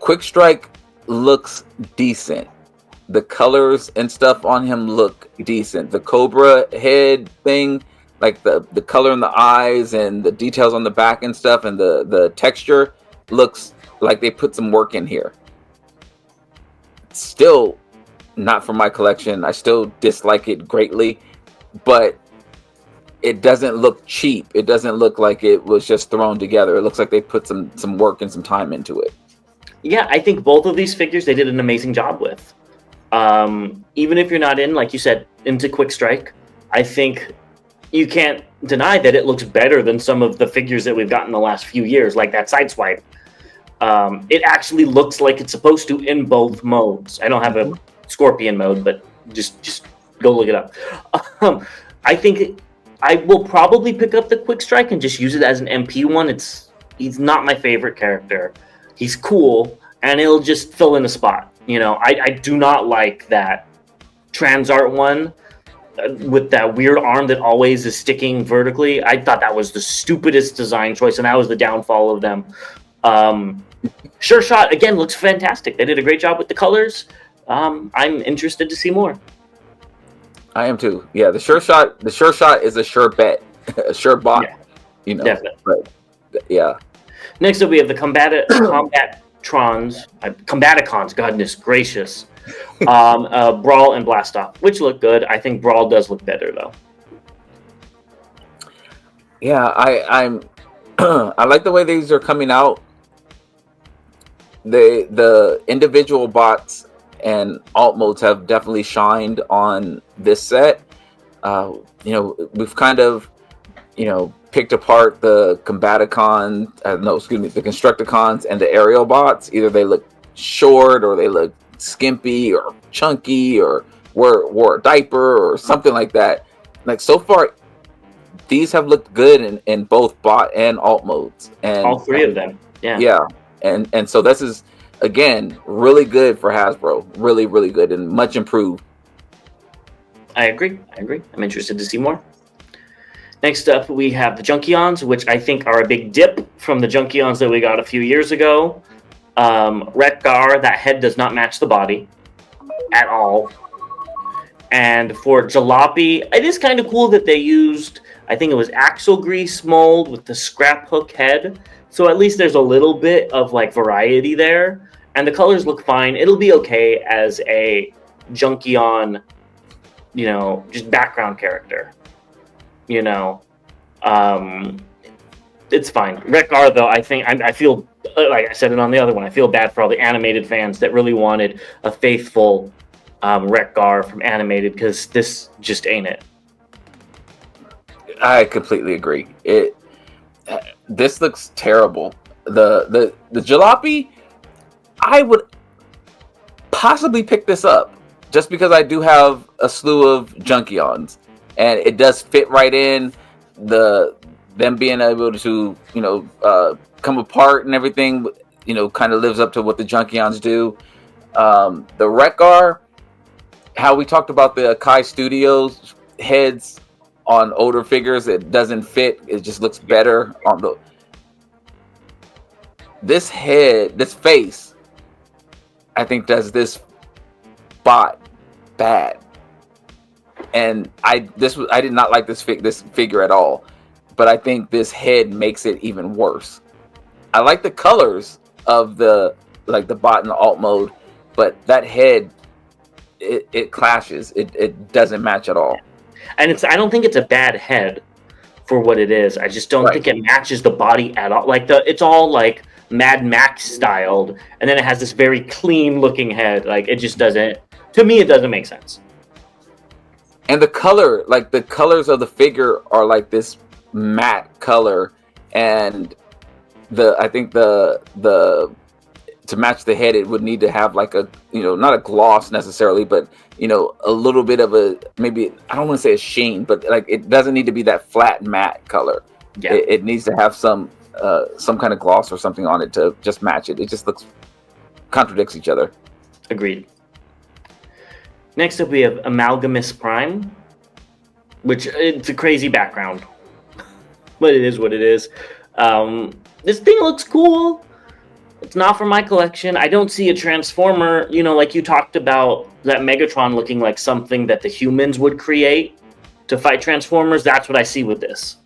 Quick Strike looks decent. The colors and stuff on him look decent. The Cobra head thing, like the color in the eyes and the details on the back and stuff, and the texture looks like they put some work in here. Still not for my collection. I still dislike it greatly, but it doesn't look cheap. It doesn't look like it was just thrown together. It looks like they put some work and some time into it. Yeah, I think both of these figures they did an amazing job with. Even if you're not like you said, into Quick Strike, I think you can't deny that it looks better than some of the figures that we've gotten in the last few years, like that Sideswipe. It actually looks like it's supposed to in both modes. I don't have a Scorpion mode, but just go look it up. I think I will probably pick up the Quick Strike and just use it as an MP one. He's not my favorite character. He's cool, and it'll just fill in a spot. You know, I do not like that Transart one with that weird arm that always is sticking vertically. I thought that was the stupidest design choice, and that was the downfall of them. Sure Shot, again, looks fantastic. They did a great job with the colors. I'm interested to see more. I am too. Yeah, the Sure Shot is a sure bet. A sure bot. Yeah, you know. Definitely. But, yeah. Next up, we have the Combaticons, goodness gracious. Brawl and Blast Off, which look good. I think Brawl does look better, though. Yeah, I'm I like the way these are coming out. The individual bots and alt modes have definitely shined on this set. We've kind of, picked apart the the Constructicons and the aerial bots. Either they look short or they look skimpy or chunky or wore a diaper or something like that. Like, so far, these have looked good in both bot and alt modes. And all three of them. Yeah. Yeah. And so this is, again, really good for Hasbro. Really, really good and much improved. I agree. I'm interested to see more. Next up, we have the Junkions, which I think are a big dip from the Junkions that we got a few years ago. Wreck-Gar, that head does not match the body at all. And for Jalopy, it is kind of cool that they used, I think it was axle grease mold with the scrap hook head. So at least there's a little bit of like variety there. And the colors look fine. It'll be okay as a Junkion, just background character. It's fine. Wreck-Gar, though, I feel, like I said it on the other one, I feel bad for all the animated fans that really wanted a faithful Wreck-Gar from animated, because this just ain't it. I completely agree. This looks terrible. The Jalopy, I would possibly pick this up just because I do have a slew of Junkions, and it does fit right in. Them being able to come apart and everything, kind of lives up to what the Junkions do. The Wreck-Gar, how we talked about the Kai Studios heads on older figures, it doesn't fit. It just looks better on this face. I think does this bot bad, and I did not like this figure at all. But I think this head makes it even worse. I like the colors of the bot and the alt mode, but that head, it clashes. It doesn't match at all. And I don't think it's a bad head for what it is. I just don't think it matches the body at all. It's all like Mad Max styled, and then it has this very clean looking head. Like, it just doesn't. To me, it doesn't make sense. And the colors of the figure are like this matte color, and I think the to match the head, it would need to have like a not a gloss necessarily, but a little bit of a, maybe, I don't want to say a sheen, but like it doesn't need to be that flat matte color. Yeah, it needs to have some kind of gloss or something on it to just match it. It just contradicts each other. Agreed. Next up, we have Amalgamus Prime, which it's a crazy background. But it is what it is. This thing looks cool. It's not for my collection. I don't see a Transformer, like you talked about, that Megatron looking like something that the humans would create to fight Transformers. That's what I see with this.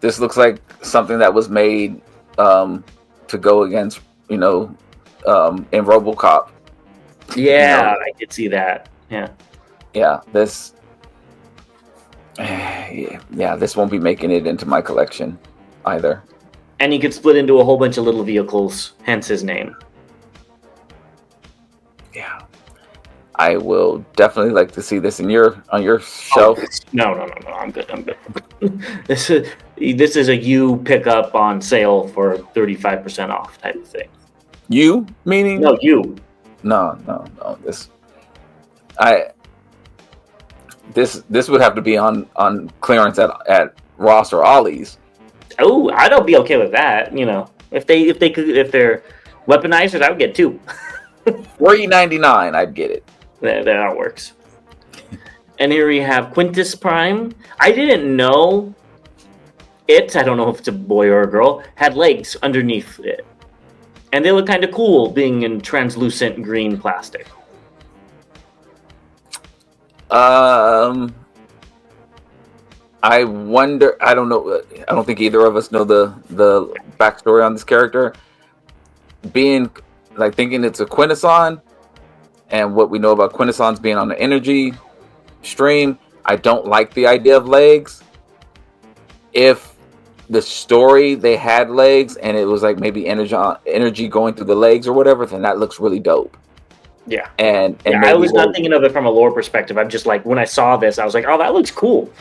This looks like something that was made to go against, in RoboCop. Yeah, I could see that. Yeah, this won't be making it into my collection either. And he could split into a whole bunch of little vehicles, hence his name. Yeah. I will definitely like to see this on your shelf. No, I'm good. This is a you pick up on sale for 35% off type of thing. You meaning? No, you. No. This would have to be on clearance at Ross or Ollie's. Oh, I'd be okay with that. If they're weaponizers, I would get 2. $3.99, I'd get it. That works. And here we have Quintus Prime. I didn't know I don't know if it's a boy or a girl, had legs underneath it. And they look kind of cool being in translucent green plastic. I wonder, I don't know, I don't think either of us know the backstory on this character. Being, thinking it's a Quintesson, and what we know about Quintessons being on the energy stream, I don't like the idea of legs. If the story they had legs and it was maybe energy going through the legs or whatever, then that looks really dope. Yeah. And I was not thinking of it from a lore perspective. I'm just when I saw this, I was like, oh, that looks cool.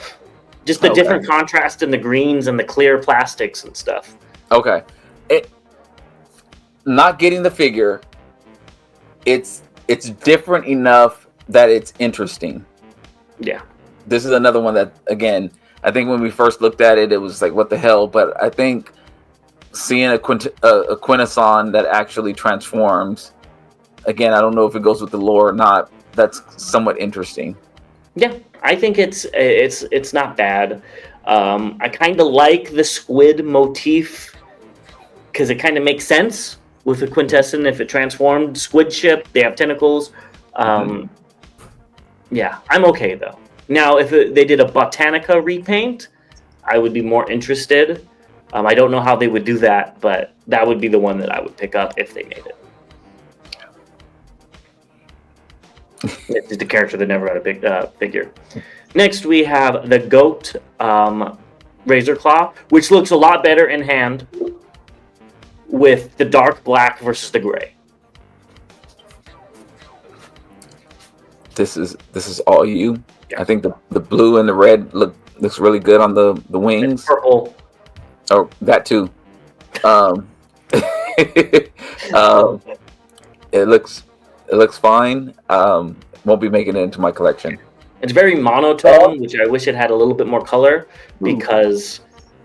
Just the different contrast in the greens and the clear plastics and stuff. Okay. Not getting the figure, it's different enough that it's interesting. Yeah. This is another one that, again, I think when we first looked at it, it was like, what the hell? But I think seeing a Quintesson that actually transforms, again, I don't know if it goes with the lore or not, that's somewhat interesting. Yeah, I think it's not bad. I kind of like the squid motif because it kind of makes sense with the Quintesson if it transformed. Squid ship, they have tentacles. Yeah, I'm okay though. Now, if they did a Botanica repaint, I would be more interested. I don't know how they would do that, but that would be the one that I would pick up if they made it. It's the character that never got a big figure. Next, we have the Goat Razor Claw, which looks a lot better in hand with the dark black versus the gray. This is all you. Yeah. I think the blue and the red looks really good on the wings. It's purple. Oh, that too. It looks fine. Won't be making it into my collection. It's very monotone, which I wish it had a little bit more color because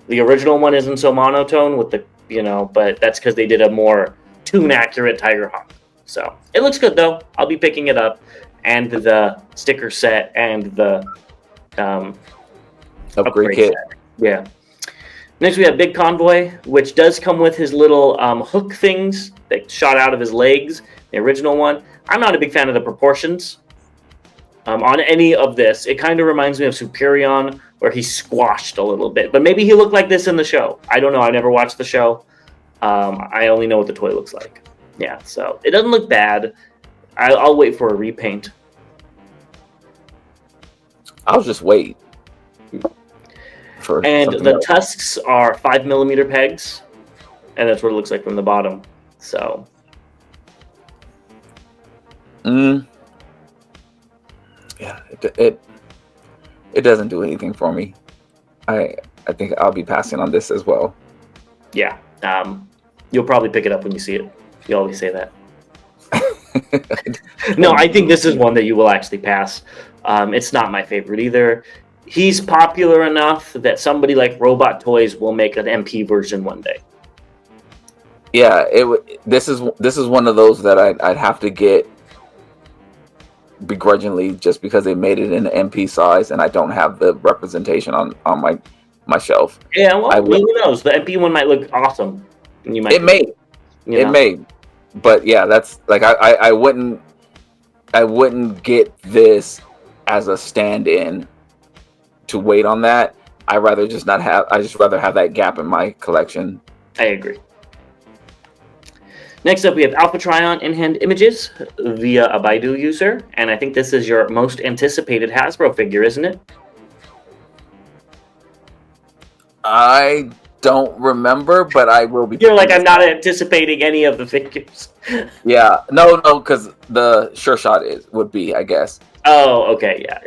the original one isn't so monotone with the, but that's because they did a more tune accurate Tiger Hawk. So it looks good though. I'll be picking it up, and the sticker set and the upgrade kit. Set. Yeah. Next we have Big Convoy, which does come with his little hook things that shot out of his legs. The original one. I'm not a big fan of the proportions on any of this. It kind of reminds me of Superion, where he squashed a little bit. But maybe he looked like this in the show. I don't know. I never watched the show. I only know what the toy looks like. Yeah, so it doesn't look bad. I'll wait for a repaint. I'll just wait. And the tusks are 5mm pegs, and that's what it looks like from the bottom. So. Yeah, it doesn't do anything for me. I think I'll be passing on this as well. Yeah, you'll probably pick it up when you see it. You always say that. No, I think this is one that you will actually pass. It's not my favorite either. He's popular enough that somebody like Robot Toys will make an MP version one day. Yeah, this is one of those that I'd have to get begrudgingly just because they made it in an MP size and I don't have the representation on my my shelf. Yeah, well, who knows? The MP one might look awesome. And you might. It may. But yeah, that's like I wouldn't get this as a stand-in to wait on that. I just rather have that gap in my collection. I agree. Next up, we have Alpha Trion in-hand images via a Baidu user, and I think this is your most anticipated Hasbro figure, isn't it? I don't remember, but I will be. You're like, I'm not anticipating any of the figures. Yeah, no, because the sure shot would be, I guess. Oh, okay, yeah.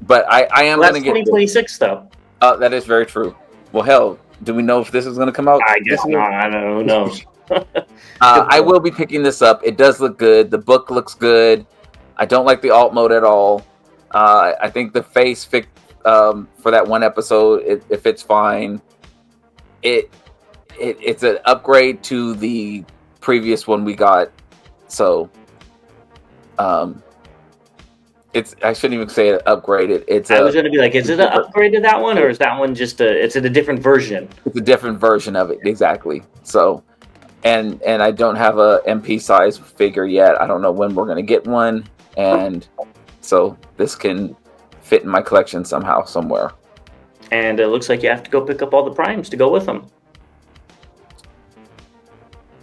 But I am going to get 2026 though. That is very true. Well, hell, do we know if this is going to come out? I guess not. I don't know. Who knows? I will be picking this up. It does look good. The book looks good. I don't like the alt mode at all. I think the face for that one episode, it fits fine. It's an upgrade to the previous one we got. So, I shouldn't even say it upgraded. I was going to be like, is it an upgrade to that one, or is that one just it's a different version? It's a different version of it, exactly. So, and I don't have a MP size figure yet. I don't know when we're going to get one, and so this can fit in my collection somehow, somewhere. And it looks like you have to go pick up all the primes to go with them.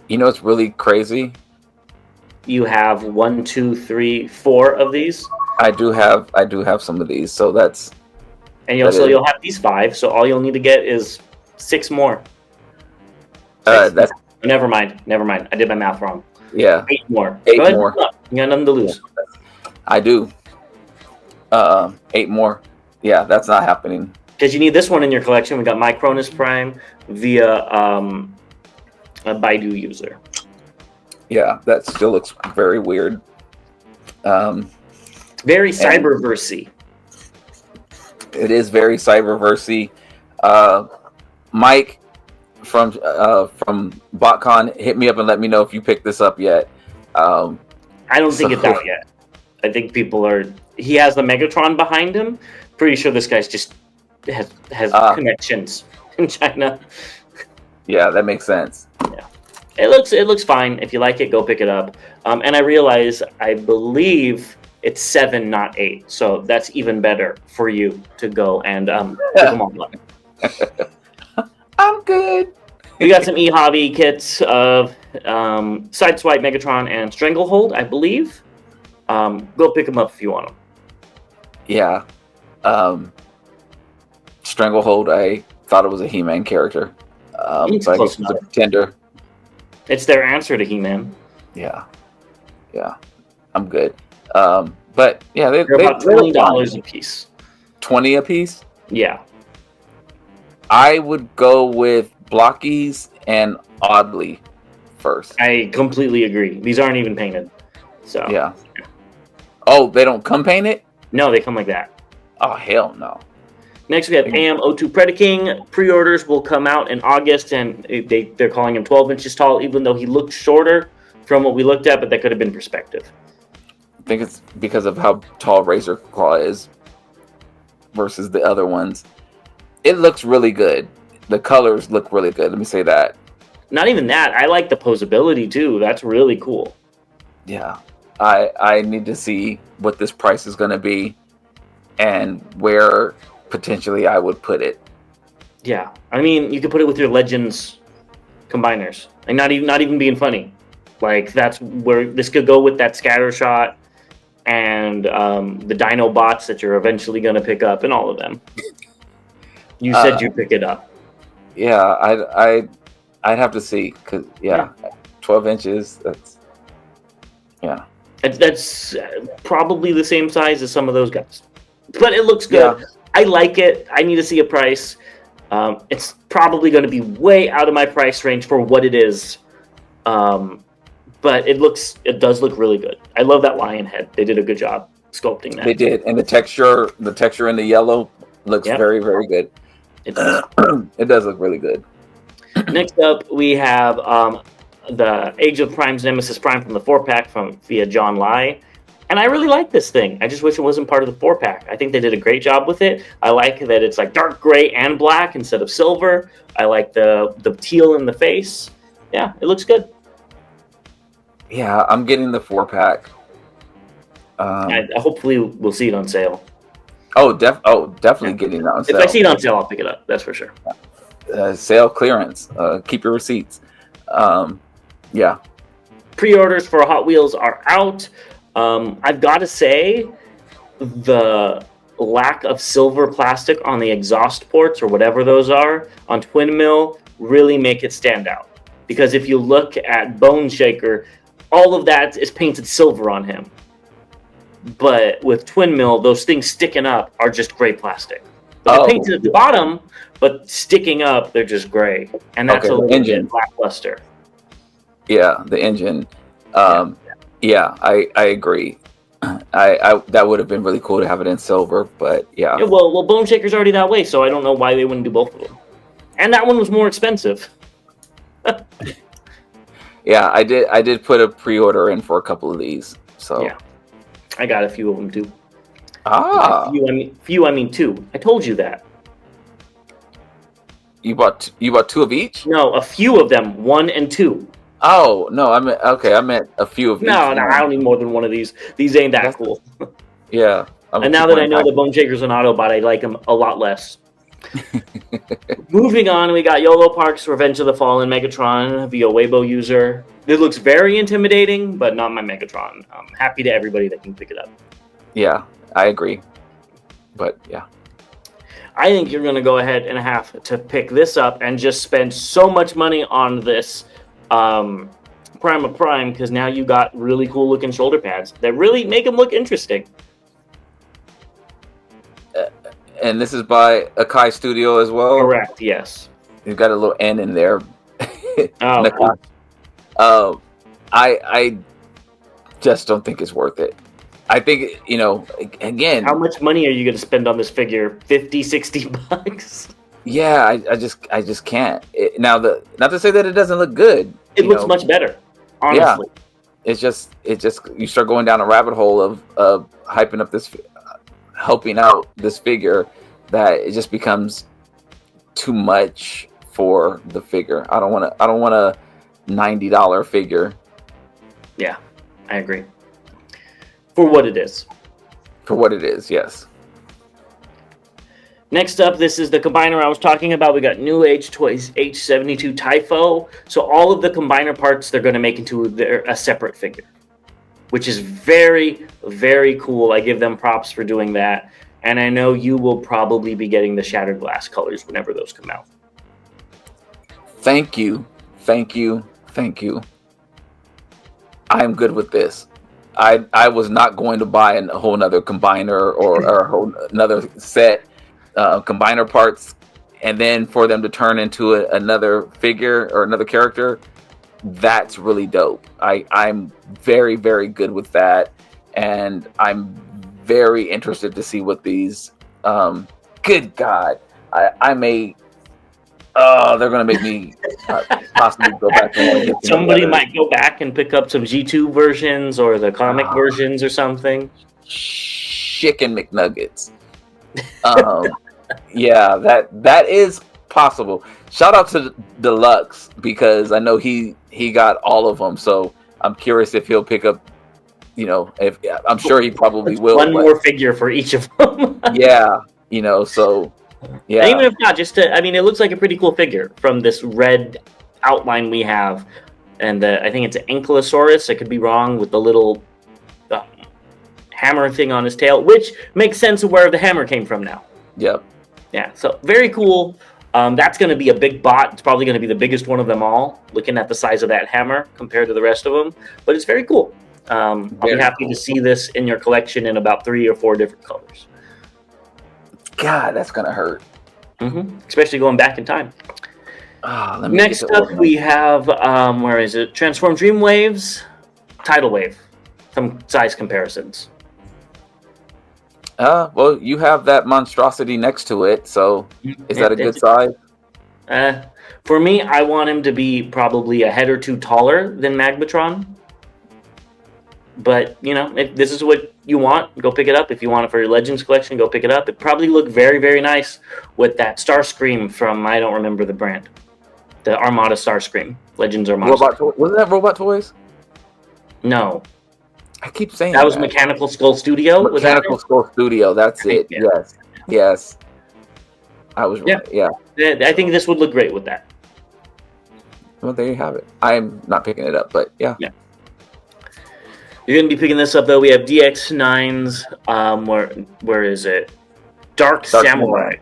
You know, it's really crazy. You have 1, 2, 3, 4 of these. I do have some of these, so that's. And you'll have these 5. So all you'll need to get is 6 more. That's. Never mind. I did my math wrong. Yeah. 8 more. 8 more. You got nothing to lose. I do. 8 more. Yeah, that's not happening. Because you need this one in your collection. We got My Cronus Prime via a Baidu user. Yeah, that still looks very weird. Very cyberversy. It is very cyberversy. Mike from BotCon, hit me up and let me know if you picked this up yet. I don't think it's out yet. I think people are. He has the Megatron behind him. Pretty sure this guy's just has connections in China. Yeah, that makes sense. Yeah, it looks fine. If you like it, go pick it up. And I believe it's 7, not 8. So that's even better for you to go and pick them all up. I'm good. We got some e-hobby kits of Sideswipe, Megatron, and Stranglehold, I believe. Go pick them up if you want them. Yeah. Stranglehold, I thought it was a He-Man character. It's so I guess it's a pretender. It's their answer to He-Man. Yeah. I'm good. But yeah, they're about $20 a piece. 20 a piece? Yeah. I would go with Blokees and Oddly first. I completely agree. These aren't even painted. So yeah. Oh, they don't come painted? No, they come like that. Oh, hell no. Next, we have AM02 Predaking. Pre-orders will come out in August, and they're calling him 12 inches tall, even though he looked shorter from what we looked at, but that could have been perspective. I think it's because of how tall Razor Claw is versus the other ones. It looks really good. The colors look really good. Let me say that. Not even that. I like the posability, too. That's really cool. Yeah. I need to see what this price is going to be and where potentially I would put it. Yeah. I mean, you could put it with your Legends combiners. And not even being funny. Like, that's where this could go with that scatter shot and the Dino bots that you're eventually going to pick up and all of them. You said you'd pick it up. Yeah, I'd have to see. Cause, yeah, 12 inches, that's... Yeah. That's probably the same size as some of those guys. But it looks good. Yeah. I like it. I need to see a price. It's probably going to be way out of my price range for what it is. But it does look really good. I love that lion head. They did a good job sculpting that. They did. And the texture in the yellow looks very, very good. It does. It does look really good. Next up, we have the Age of Prime's Nemesis Prime from the 4-pack via John Lai. And I really like this thing. I just wish it wasn't part of the 4-pack. I think they did a great job with it. I like that it's like dark gray and black instead of silver. I like the teal in the face. Yeah, it looks good. Yeah, I'm getting the 4-pack. Hopefully we'll see it on sale. Definitely getting it on sale. If I see it on sale, I'll pick it up. That's for sure. Sale clearance. Keep your receipts. Yeah. Pre-orders for Hot Wheels are out. I've got to say, the lack of silver plastic on the exhaust ports or whatever those are on Twin Mill really make it stand out. Because if you look at Bone Shaker, all of that is painted silver on him. But with Twin Mill, those things sticking up are just gray plastic. They're painted at the bottom, but sticking up, they're just gray. And that's a little bit lackluster. Yeah, the engine. Yeah, I agree. I that would have been really cool to have it in silver, but yeah. Well, Bone Shaker's already that way, so I don't know why they wouldn't do both of them. And that one was more expensive. Yeah, I did put a pre-order in for a couple of these. So yeah, I got a few of them too. Few, I mean two. I told you that. You bought 2 of each? No, a few of them, 1 and 2. Oh no, I meant a few of each. No, I don't need more than one of these. These ain't that cool. Yeah. And now that I know the Bone Shaker's an Autobot, I like him a lot less. Moving on, we got YOLO Park's Revenge of the Fallen Megatron via Weibo user. It looks very intimidating, but not my Megatron. I'm happy to everybody that can pick it up. Yeah, I agree. But yeah. I think you're going to go ahead and have to pick this up and just spend so much money on this Prime of Prime, because now you got really cool looking shoulder pads that really make them look interesting. And this is by A.K Studio as well? Correct, yes. You've got a little N in there. Oh. I just don't think it's worth it. I think, again... How much money are you going to spend on this figure? 50, 60 bucks? Yeah, I just can't. Not to say that it doesn't look good. It looks much better, honestly. Yeah, it's just you start going down a rabbit hole of hyping up this, helping out this figure, that it just becomes too much for the figure. I don't want a $90 figure. Yeah, I agree. For what it is. For what it is, yes. Next up, this is the combiner I was talking about. We got New Age Toys H72 Typho. So all of the combiner parts they're going to make into a separate figure, which is very, very cool. I give them props for doing that. And I know you will probably be getting the Shattered Glass colors whenever those come out. Thank you. Thank you. Thank you. I'm good with this. I was not going to buy a whole nother combiner or a whole another set. Combiner parts, and then for them to turn into another figure or another character, that's really dope. I'm very, very good with that, and I'm very interested to see what these good God, I may they're gonna make me possibly go back and get somebody might go back and pick up some G2 versions or the comic versions or something. Chicken McNuggets. Yeah, that is possible. Shout out to Deluxe, because I know he got all of them. So I'm curious if he'll pick up. If I'm sure he probably will. One more figure for each of them. Yeah, so yeah. And even if not, it looks like a pretty cool figure from this red outline we have, and I think it's an Ankylosaurus. I could be wrong with the little hammer thing on his tail, which makes sense of where the hammer came from now. Yep. Yeah, so very cool. That's going to be a big bot. It's probably going to be the biggest one of them all, looking at the size of that hammer compared to the rest of them. But it's very cool. I'll be happy to see this in your collection in about 3 or 4 different colors. God, that's going to hurt. Mm-hmm. Especially going back in time. Oh, Next up, we have, where is it? Transform Dreamwaves, Tidal Wave. Some size comparisons. Well, you have that monstrosity next to it, so is that a good size? For me, I want him to be probably a head or two taller than Magmatron. But, if this is what you want, go pick it up. If you want it for your Legends collection, go pick it up. It probably look very, very nice with that Starscream from, I don't remember the brand. The Armada Starscream. Legends Armada. Wasn't that Robot Toys? No. I keep saying that was Mechanical Skull Studio. Mechanical Skull Studio. That's it. Yeah. Yes. I was right. Yeah. I think this would look great with that. Well, there you have it. I'm not picking it up, but yeah. You're going to be picking this up, though. We have DX9's, where is it? Dark Samurai.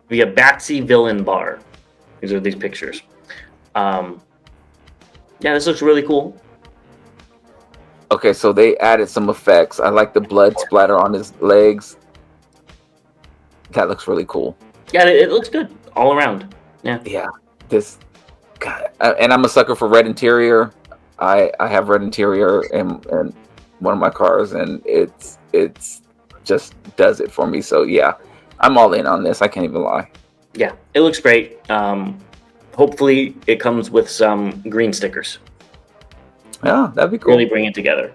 We have Batsy Villain Bar. These are these pictures. This looks really cool. Okay, so they added some effects. I like the blood splatter on his legs. That looks really cool. Yeah, it looks good all around. Yeah. Yeah. And I'm a sucker for red interior. I have red interior in one of my cars, and it's just does it for me. So yeah, I'm all in on this. I can't even lie. Yeah, it looks great. Hopefully, it comes with some green stickers. Yeah, that'd be cool. Really bring it together.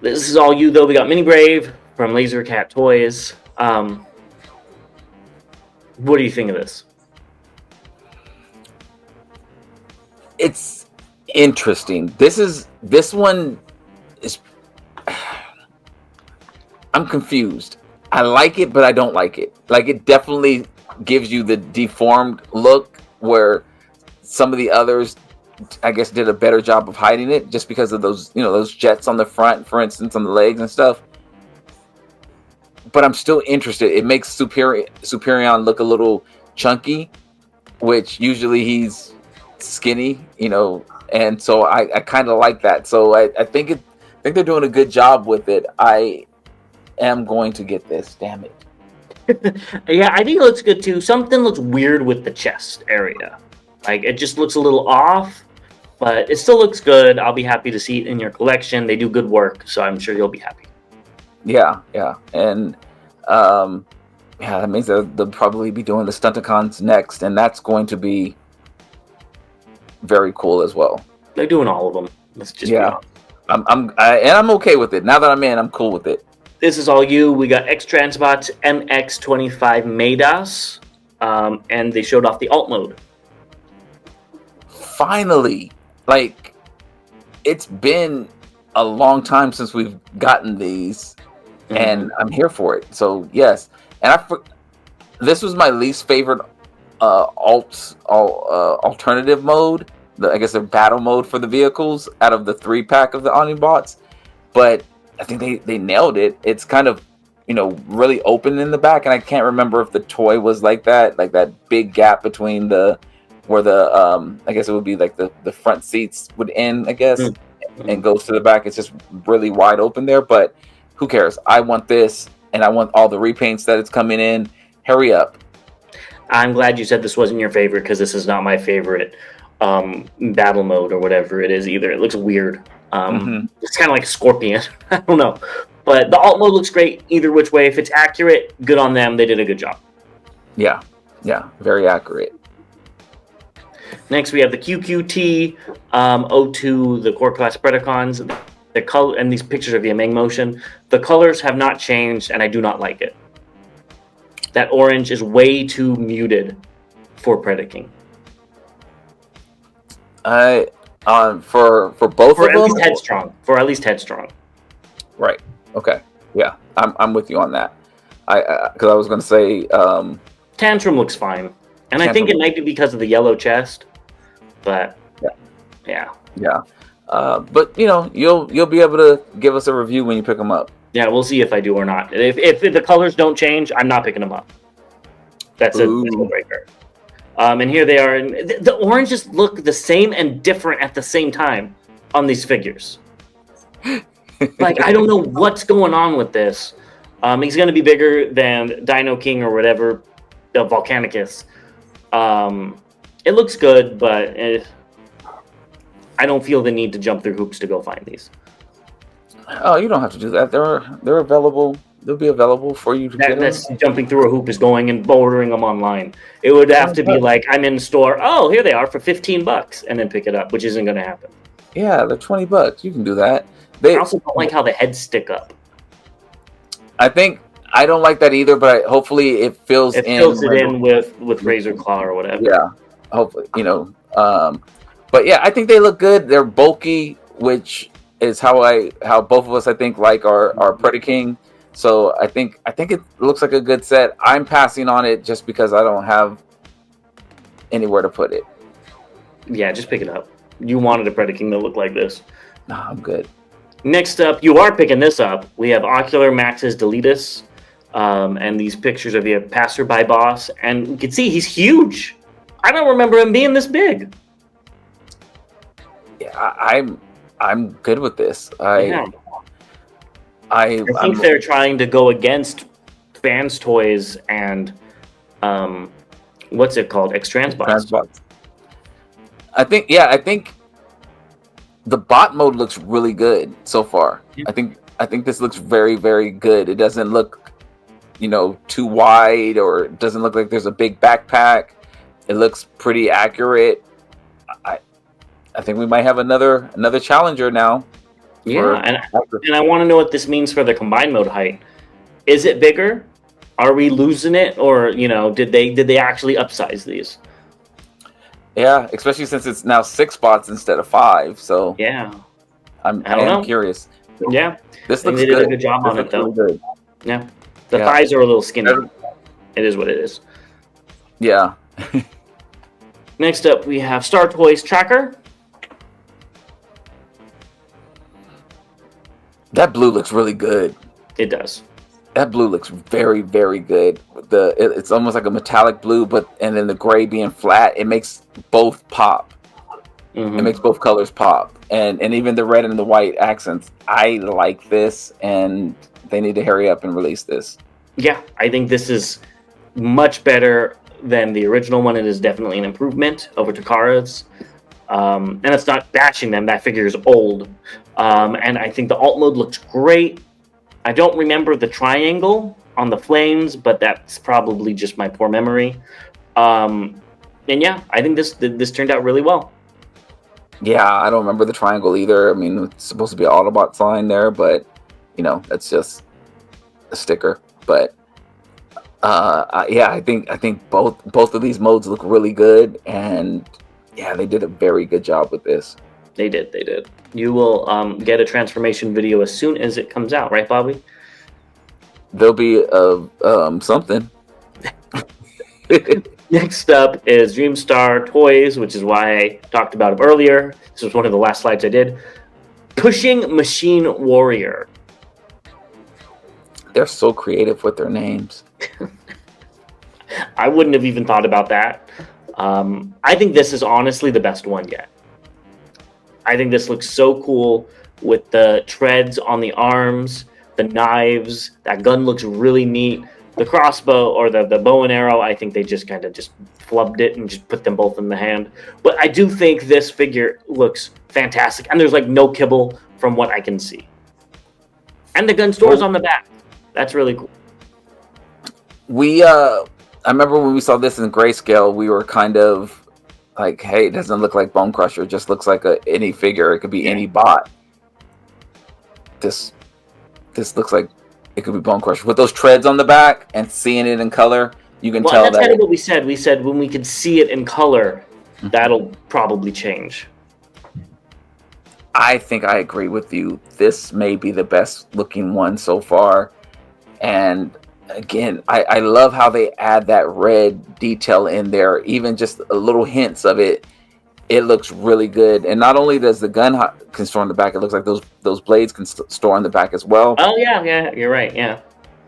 This is all you, though. We got Mini Brave from Laser Cat Toys. What do you think of this? It's interesting. This one is. I'm confused. I like it, but I don't like it. Like, it definitely gives you the deformed look where some of the others, I guess, did a better job of hiding it just because of those, those jets on the front, for instance, on the legs and stuff. But I'm still interested. It makes Superion look a little chunky, which usually he's skinny, and so I kind of like that. So I think they're doing a good job with it. I am going to get this. Damn it. Yeah, I think it looks good too. Something looks weird with the chest area. Like, it just looks a little off, but it still looks good. I'll be happy to see it in your collection. They do good work, so I'm sure you'll be happy. Yeah. And that means they'll probably be doing the Stunticons next, and that's going to be very cool as well. They're doing all of them. Let's just be honest. I'm okay with it. Now that I'm in, I'm cool with it. This is all you. We got X-Transbots MX25 Maydas, and they showed off the alt mode. Finally, like, it's been a long time since we've gotten these, and I'm here for it. So yes, and this was my least favorite alternative mode. I guess the battle mode for the vehicles out of the 3-pack of the Omnibots, but I think they nailed it. It's kind of, really open in the back, and I can't remember if the toy was like that big gap between where the I guess it would be like the front seats would end, I guess, and goes to the back. It's just really wide open there, but who cares? I want this, and I want all the repaints that it's coming in. Hurry up. I'm glad you said this wasn't your favorite, because this is not my favorite battle mode or whatever it is either. It looks weird. It's kind of like a scorpion. I don't know. But the alt mode looks great either which way. If it's accurate, good on them. They did a good job. Yeah, very accurate. Next, we have the QQT 02, the core class Predacons. The color, and these pictures are via Meng Motion. The colors have not changed, and I do not like it. That orange is way too muted for Predaking. For both of them? For at least Headstrong. Right. Okay. Yeah, I'm with you on that. Because I was going to say Tantrum looks fine, and I think it might be because of the yellow chest, but yeah. But you'll be able to give us a review when you pick them up. Yeah, we'll see if I do or not. If the colors don't change, I'm not picking them up. That's a deal breaker. And here they are. And the oranges look the same and different at the same time on these figures. Like, I don't know what's going on with this. He's going to be bigger than Dino King or whatever, the Volcanicus. It looks good, but I don't feel the need to jump through hoops to go find these. Oh, you don't have to do that. They're available. They'll be available for you to get that's them. Jumping through a hoop is going and ordering them online. It would have to be like, I'm in the store. Oh, here they are for $15, and then pick it up, which isn't going to happen. Yeah, they're $20. You can do that. I also don't like how the heads stick up. I don't like that either, but hopefully it fills it in with Razor Claw or whatever. Yeah, hopefully, but yeah, I think they look good. They're bulky, which is how both of us I think like our Predaking. So I think it looks like a good set. I'm passing on it just because I don't have anywhere to put it. Yeah, just pick it up. You wanted a Predaking to look like this. Nah, I'm good. Next up, you are picking this up. We have Ocular Max's Deletus, and these pictures of your passerby boss, and you can see he's huge. I don't remember him being this big. Yeah, I'm good with this. I think they're trying to go against Fans Toys and what's it called? X-Transbots. I think the bot mode looks really good so far. Yeah. I think this looks very, very good. It doesn't look, too wide, or it doesn't look like there's a big backpack. It looks pretty accurate. I think we might have another challenger now. Yeah, and I want to know what this means for the combined mode height. Is it bigger? Are we losing it, or did they actually upsize these? Yeah, especially since it's now 6 spots instead of 5. So yeah, I am curious. Yeah, this looks they good. did a good job on it though. Really good. Yeah, the thighs are a little skinny. It is what it is. Yeah. Next up, we have Star Toys Tracker. That blue looks really good. It does. That blue looks very, very good. It's almost like a metallic blue, and then the gray being flat, it makes both pop. Mm-hmm. It makes both colors pop, and even the red and the white accents. I like this, and they need to hurry up and release this. Yeah, I think this is much better than the original one. It is definitely an improvement over Takara's. And it's not bashing them. That figure is old. And I think the alt mode looks great. I don't remember the triangle on the flames, but that's probably just my poor memory. And yeah, I think this turned out really well. Yeah, I don't remember the triangle either. I mean, it's supposed to be an Autobot sign there, but that's just a sticker. But yeah, I think both of these modes look really good, and yeah, they did a very good job with this. They did. You will get a transformation video as soon as it comes out, right, Bobby? There'll be something. Next up is Dreamstar Toys, which is why I talked about it earlier. This was one of the last slides I did. Pushing Machine Warrior. They're so creative with their names. I wouldn't have even thought about that. I think this is honestly the best one yet. I think this looks so cool with the treads on the arms, the knives. That gun looks really neat. The crossbow or the bow and arrow, I think they just kind of just flubbed it and just put them both in the hand. But I do think this figure looks fantastic, and there's like no kibble from what I can see. And the gun store's on the back. That's really cool. I remember when we saw this in grayscale, we were kind of like, hey, it doesn't look like Bone Crusher. It just looks like any figure. It could be any bot. This looks like it could be Bone Crusher. With those treads on the back and seeing it in color, you can tell that's kind of what we said. We said when we could see it in color, that'll probably change. I think I agree with you. This may be the best looking one so far. And again, I love how they add that red detail in there, even just a little hints of it. It looks really good. And not only does the gun can store on the back, it looks like those blades can store on the back as well. Oh, yeah, you're right, yeah.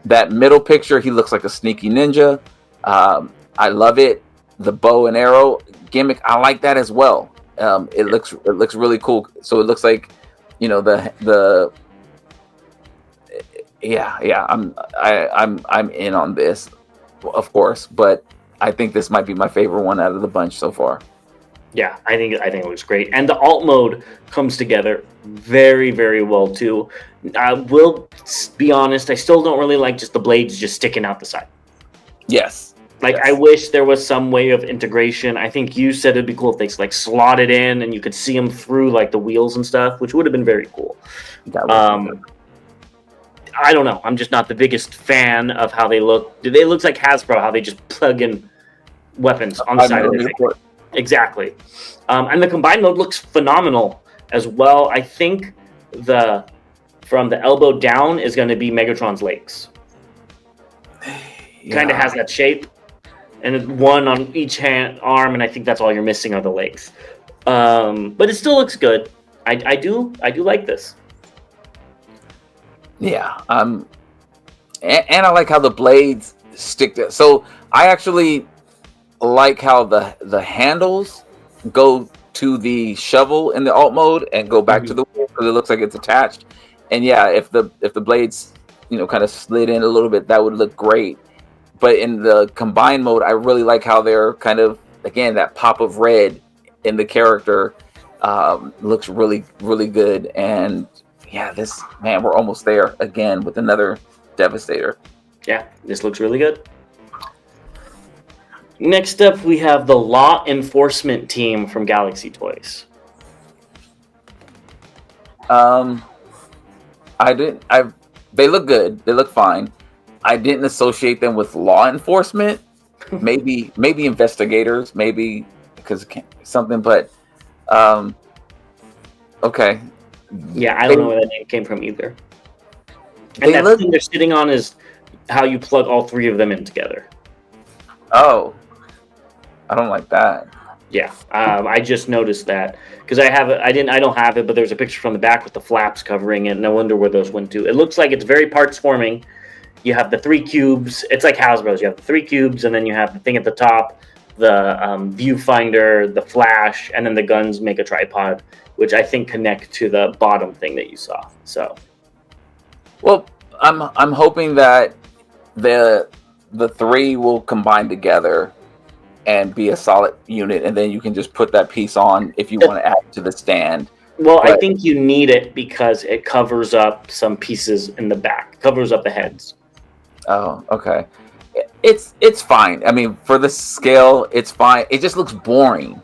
That middle picture, he looks like a sneaky ninja. I love it. The bow and arrow gimmick, I like that as well. It looks really cool. So it looks like, I'm in on this, of course, but I think this might be my favorite one out of the bunch so far. Yeah, I think it looks great, and the alt mode comes together very, very well too. I will be honest, I still don't really like just the blades just sticking out the side. Yes, Like, Yes. I wish there was some way of integration. I think you said it'd be cool if they like slot it in and you could see them through like the wheels and stuff, which would have been very cool. That would be good. I don't know. I'm just not the biggest fan of how they look. They look like Hasbro, how they just plug in weapons on the side of their thing. Exactly. And the combined mode looks phenomenal as well. I think from the elbow down is going to be Megatron's legs. Kind of has that shape. And one on each arm, and I think that's all you're missing are the legs. But it still looks good. I do like this. Yeah. And I like how the blades stick to. So I actually like how the handles go to the shovel in the alt mode and go back to the wheel because it looks like it's attached. And yeah, if the blades kind of slid in a little bit, that would look great. But in the combined mode, I really like how they're kind of, again, that pop of red in the character looks really, really good. And yeah, we're almost there again with another Devastator. Yeah, this looks really good. Next up, we have the Law Enforcement Team from Galaxy Toys. They look good. They look fine. I didn't associate them with law enforcement. Maybe investigators. Maybe because something. But okay. Yeah, I don't know where that name came from either. And that thing they're sitting on is how you plug all three of them in together. Oh, I don't like that. Yeah, I just noticed that because I don't have it, but there's a picture from the back with the flaps covering it, and I wonder where those went to. It looks like it's very parts forming. You have the 3 cubes. It's like Hasbro's. You have the 3 cubes, and then you have the thing at the top, the viewfinder, the flash, and then the guns make a tripod, which I think connect to the bottom thing that you saw. So, well, I'm hoping that the 3 will combine together and be a solid unit, and then you can just put that piece on if you want to add it to the stand. Well, I think you need it because it covers up some pieces in the back, covers up the heads. Oh, okay. It's fine. I mean, for the scale, it's fine. It just looks boring.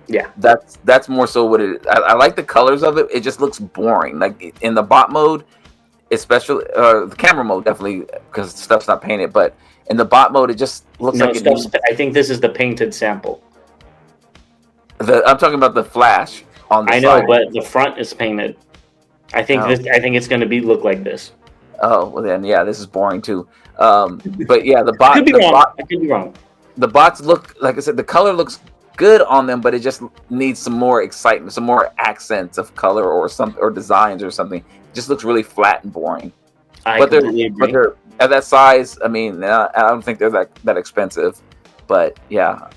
Yeah, that's more so what it is. I like the colors of it. It just looks boring. Like in the bot mode, especially the camera mode, definitely because stuff's not painted. But in the bot mode, it just looks like I think this is the painted sample. I'm talking about the flash on the side. I know, but the front is painted. I think I think it's going to look like this. Oh, well then, yeah, this is boring too. But yeah, the bot. I could be wrong. The bots look, like I said, the color looks good on them, but it just needs some more excitement, some more accents of color or designs or something. It just looks really flat and boring. But they're at that size. I mean, I don't think they're that expensive. But yeah.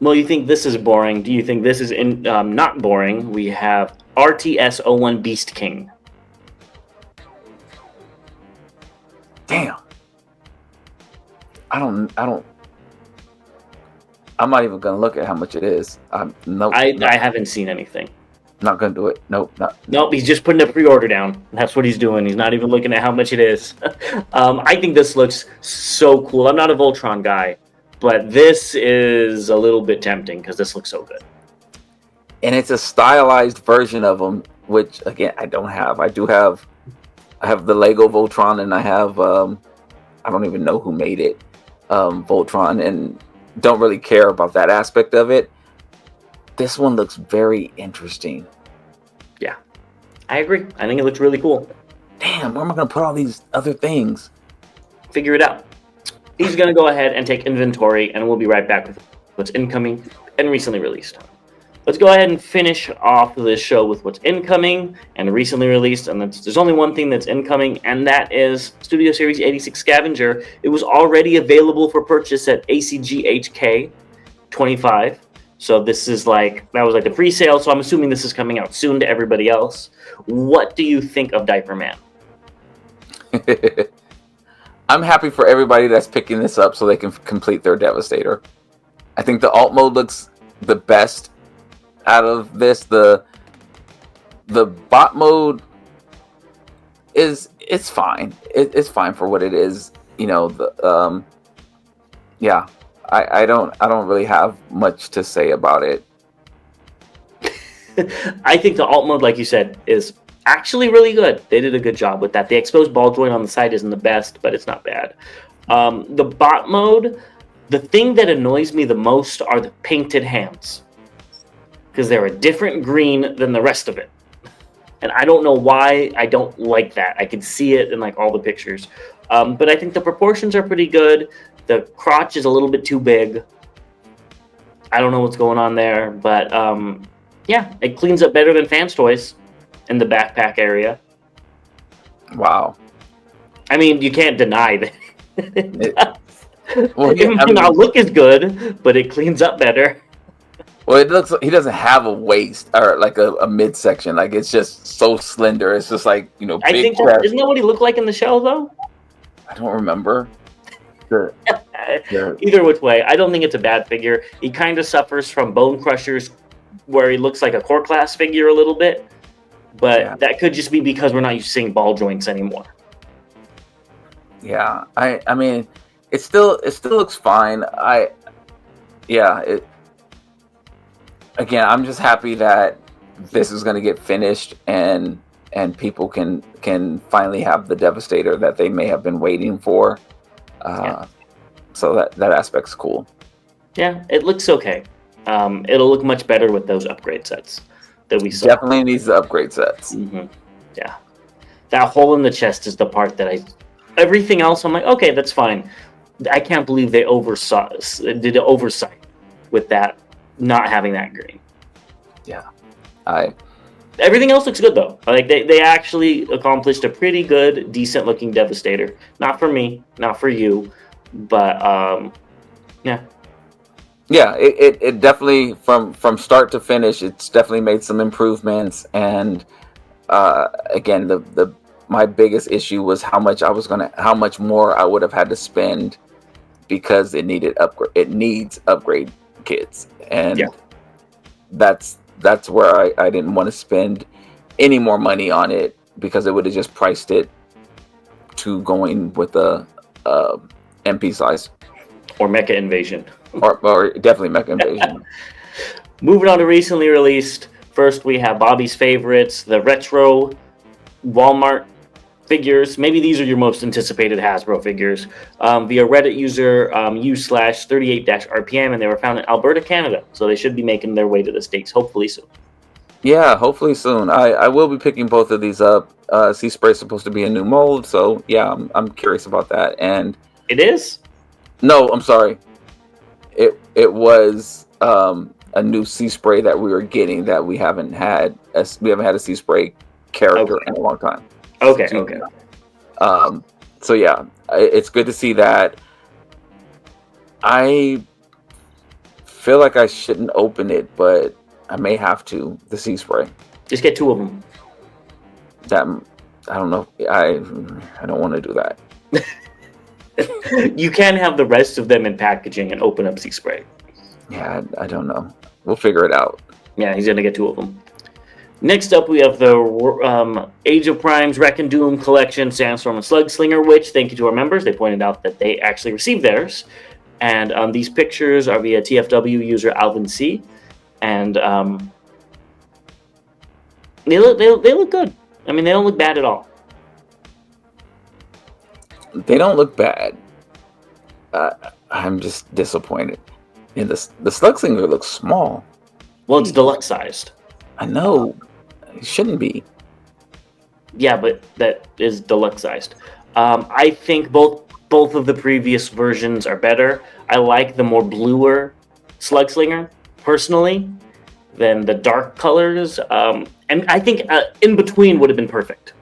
Well, you think this is boring? Do you think this is not boring? We have RTS-01 Beast King. Damn. I'm not even gonna look at how much it is. I haven't seen anything. Not gonna do it. Nope. He's just putting a pre-order down. That's what he's doing. He's not even looking at how much it is. I think this looks so cool. I'm not a Voltron guy, but this is a little bit tempting because this looks so good. And it's a stylized version of them, which again I don't have. I have the Lego Voltron, and I have I don't even know who made it, Voltron, and don't really care about that aspect of it. This one looks very interesting. Yeah, I agree. I think it looks really cool. Damn, where am I going to put all these other things? Figure it out. He's going to go ahead and take inventory, and we'll be right back with what's incoming and recently released. Let's go ahead and finish off this show with what's incoming and recently released. And there's only one thing that's incoming, and that is Studio Series 86 Scavenger. It was already available for purchase at ACGHK 25. So this is that was the pre-sale. So I'm assuming this is coming out soon to everybody else. What do you think of Diaper Man? I'm happy for everybody that's picking this up so they can complete their Devastator. I think the alt mode looks the best out of this. The bot mode it's fine. It's fine for what it is. You Yeah, I don't really have much to say about it. I think the alt mode, like you said, is actually really good. They did a good job with that. The exposed ball joint on the side isn't the best, but it's not bad. The bot mode, the thing that annoys me the most are the painted hands, because they're a different green than the rest of it. And I don't know why I don't like that. I can see it in like all the pictures. But I think the proportions are pretty good. The crotch is a little bit too big. I don't know what's going on there, but yeah, it cleans up better than Fans Toys in the backpack area. Wow. I mean, you can't deny that. Well, it may not look as good, but it cleans up better. Well, it looks like he doesn't have a waist or like a midsection. Like it's just so slender. It's just like, you know, big. I think isn't that what he looked like in the show though? I don't remember. Sure. Either which way, I don't think it's a bad figure. He kind of suffers from bone crushers, where he looks like a core class figure a little bit, but that could just be because we're not used to seeing ball joints anymore. Yeah, I mean, it still looks fine. Again, I'm just happy that this is going to get finished and people can finally have the Devastator that they may have been waiting for. So that aspect's cool. Yeah, it looks okay. It'll look much better with those upgrade sets that we saw. Definitely needs the upgrade sets. Mm-hmm. Yeah, that hole in the chest is the part that everything else, I'm like, okay, that's fine. I can't believe they did an oversight with that, not having that green. Yeah, Everything else looks good though. Like they actually accomplished a pretty good, decent looking Devastator. Not for me, not for you, but yeah. Yeah, it definitely from start to finish, it's definitely made some improvements. And again, my biggest issue was how much more I would have had to spend because it needs upgrade kits, and that's where I didn't want to spend any more money on it, because it would have just priced it to going with the MP size or Mecha Invasion. Or definitely Mecha Invasion. Moving on to recently released, first we have Bobby's favorites, the retro Walmart figures. Maybe these are your most anticipated Hasbro figures. Via Reddit user u/38-RPM, and they were found in Alberta, Canada. So they should be making their way to the States, hopefully soon. Yeah, hopefully soon. I will be picking both of these up. Sea Spray is supposed to be a new mold, so yeah, I'm curious about that. And it is? No, I'm sorry. It was a new Sea Spray that we were getting that we haven't had. We haven't had a Sea Spray character in a long time. Okay. So yeah, it's good to see that. I feel like I shouldn't open it, but I may have to. The Sea Spray. Just get 2 of them. I don't know. I don't want to do that. You can have the rest of them in packaging and open up Sea Spray. Yeah, I don't know. We'll figure it out. Yeah, he's gonna get 2 of them. Next up, we have the Age of Prime's Wreck and Doom collection, Sandstorm and Slugslinger, which, thank you to our members, they pointed out that they actually received theirs. And these pictures are via TFW user Alvin C. And they look good. I mean, they don't look bad at all. They don't look bad. I'm just disappointed. And the Slugslinger looks small. Well, it's deluxe sized. I know. It shouldn't be. Yeah, but that is deluxe sized. I think both of the previous versions are better. I like the more bluer Slugslinger, personally, than the dark colors. And I think in between would have been perfect.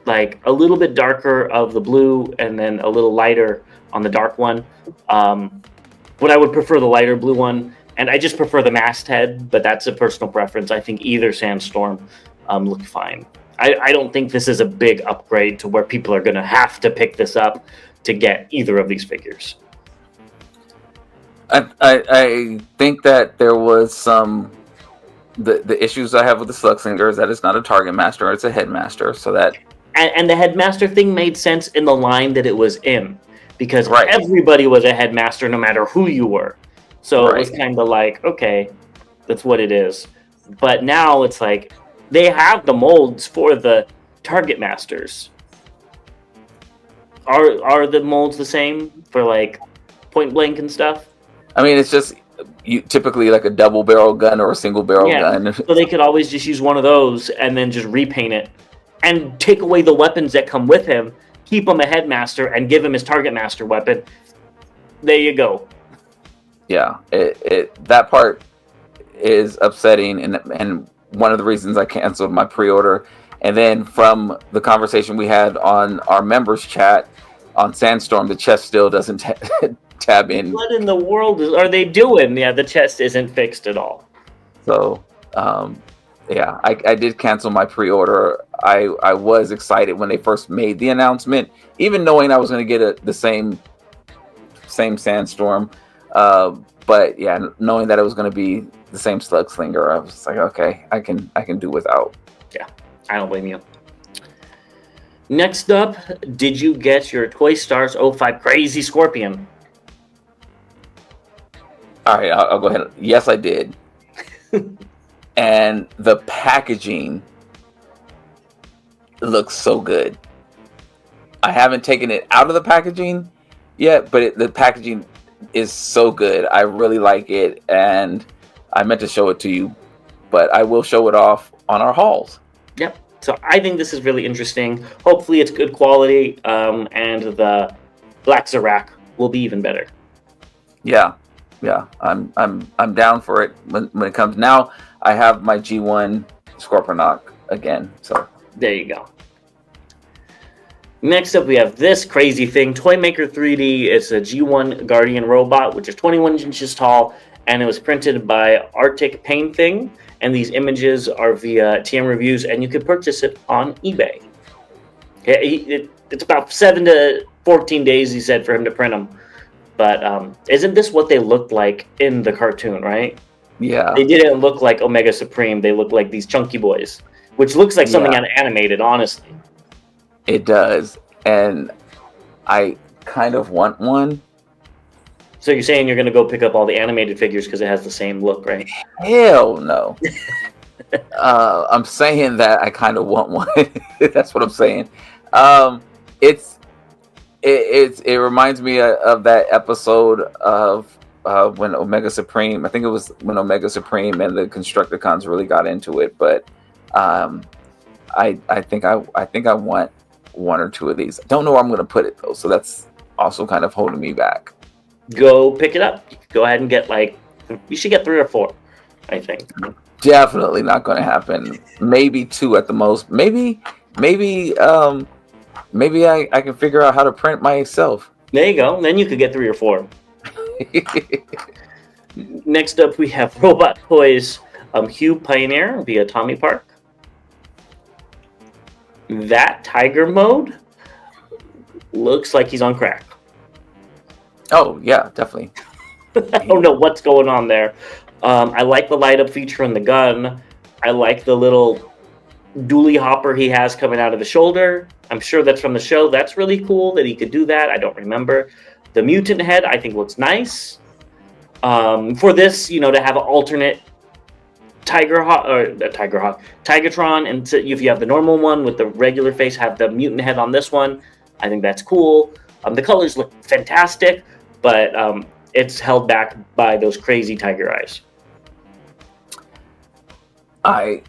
Like a little bit darker of the blue and then a little lighter on the dark one. But I would prefer the lighter blue one. And I just prefer the masthead, but that's a personal preference. I think either Sandstorm looked fine. I don't think this is a big upgrade to where people are going to have to pick this up to get either of these figures. I think that there was some... The issues I have with the Slugslinger is that it's not a Target Master, it's a Headmaster, so that... And the Headmaster thing made sense in the line that it was in. because Right. everybody was a headmaster no matter who you were. So it was Right. kind of like, okay, that's what it is. But now it's like they have the molds for the target masters. Are the molds the same for like point blank and stuff? I mean, it's just typically like a double barrel gun or a single barrel gun. So they could always just use one of those and then just repaint it and take away the weapons that come with him, keep him a headmaster, and give him his target master weapon. There you go. Yeah, that part is upsetting, and one of the reasons I canceled my pre-order. And then from the conversation we had on our members chat on Sandstorm, the chest still doesn't tab in. What in the world are they doing? Yeah, the chest isn't fixed at all. So, yeah, I did cancel my pre-order. I was excited when they first made the announcement, even knowing I was going to get the same Sandstorm. But yeah, knowing that it was going to be the same Slug Slinger, I was just like, okay, I can do without. Yeah, I don't blame you. Next up, did you get your Toy Stars 05 Crazy Scorpion? All right, I'll go ahead. Yes, I did. And the packaging looks so good. I haven't taken it out of the packaging yet, but the packaging is so good. I really like it, and I meant to show it to you, but I will show it off on our hauls. Yep. So I think this is really interesting. Hopefully it's good quality, and the Black Zarak will be even better. Yeah, I'm down for it when it comes. Now I have my G1 Scorponok again. So there you go. Next up, we have this crazy thing, Toymaker 3D. It's a G1 Guardian robot, which is 21 inches tall, and it was printed by Arctic Pain Thing. And these images are via TM Reviews, and you can purchase it on eBay. Okay, it's about 7 to 14 days, he said, for him to print them. But isn't this what they looked like in the cartoon, right? Yeah. They didn't look like Omega Supreme. They looked like these chunky boys, which looks like something animated, honestly. It does, and I kind of want one. So you're saying you're going to go pick up all the animated figures because it has the same look, right? Hell no. I'm saying that I kind of want one. That's what I'm saying. It reminds me of that episode of when Omega Supreme. I think it was when Omega Supreme and the Constructicons really got into it. But I think I want one or two of these. I don't know where I'm going to put it though, so that's also kind of holding me back. Go pick it up. Go ahead and get you should get 3 or 4, I think. Definitely not going to happen. Maybe 2 at the most. Maybe I can figure out how to print myself. There you go. Then you could get 3 or 4. Next up, we have Robot Toys Hugh Pioneer via Tommy Park. That Tiger mode looks like he's on crack. Oh, yeah, definitely. I don't know what's going on there. I like the light up feature on the gun. I like the little dually hopper he has coming out of the shoulder. I'm sure that's from the show. That's really cool that he could do that. I don't remember. The mutant head, I think, looks nice. For this, to have an alternate Tigertron, and if you have the normal one with the regular face, have the mutant head on this one. I think that's cool. The colors look fantastic, but it's held back by those crazy tiger eyes. I'm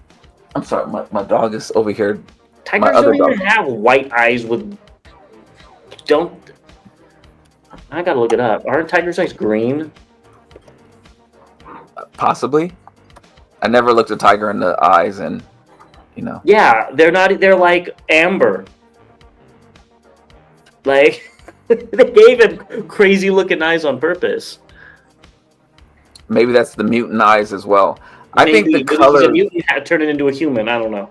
sorry, my dog is over here. Tigers don't even have white eyes with. I gotta look it up. Aren't tigers' eyes green? Possibly. I never looked a tiger in the eyes, and Yeah, they're not. They're like amber. Like they gave him crazy looking eyes on purpose. Maybe that's the mutant eyes as well. I think the color. The mutant had turned it into a human. I don't know.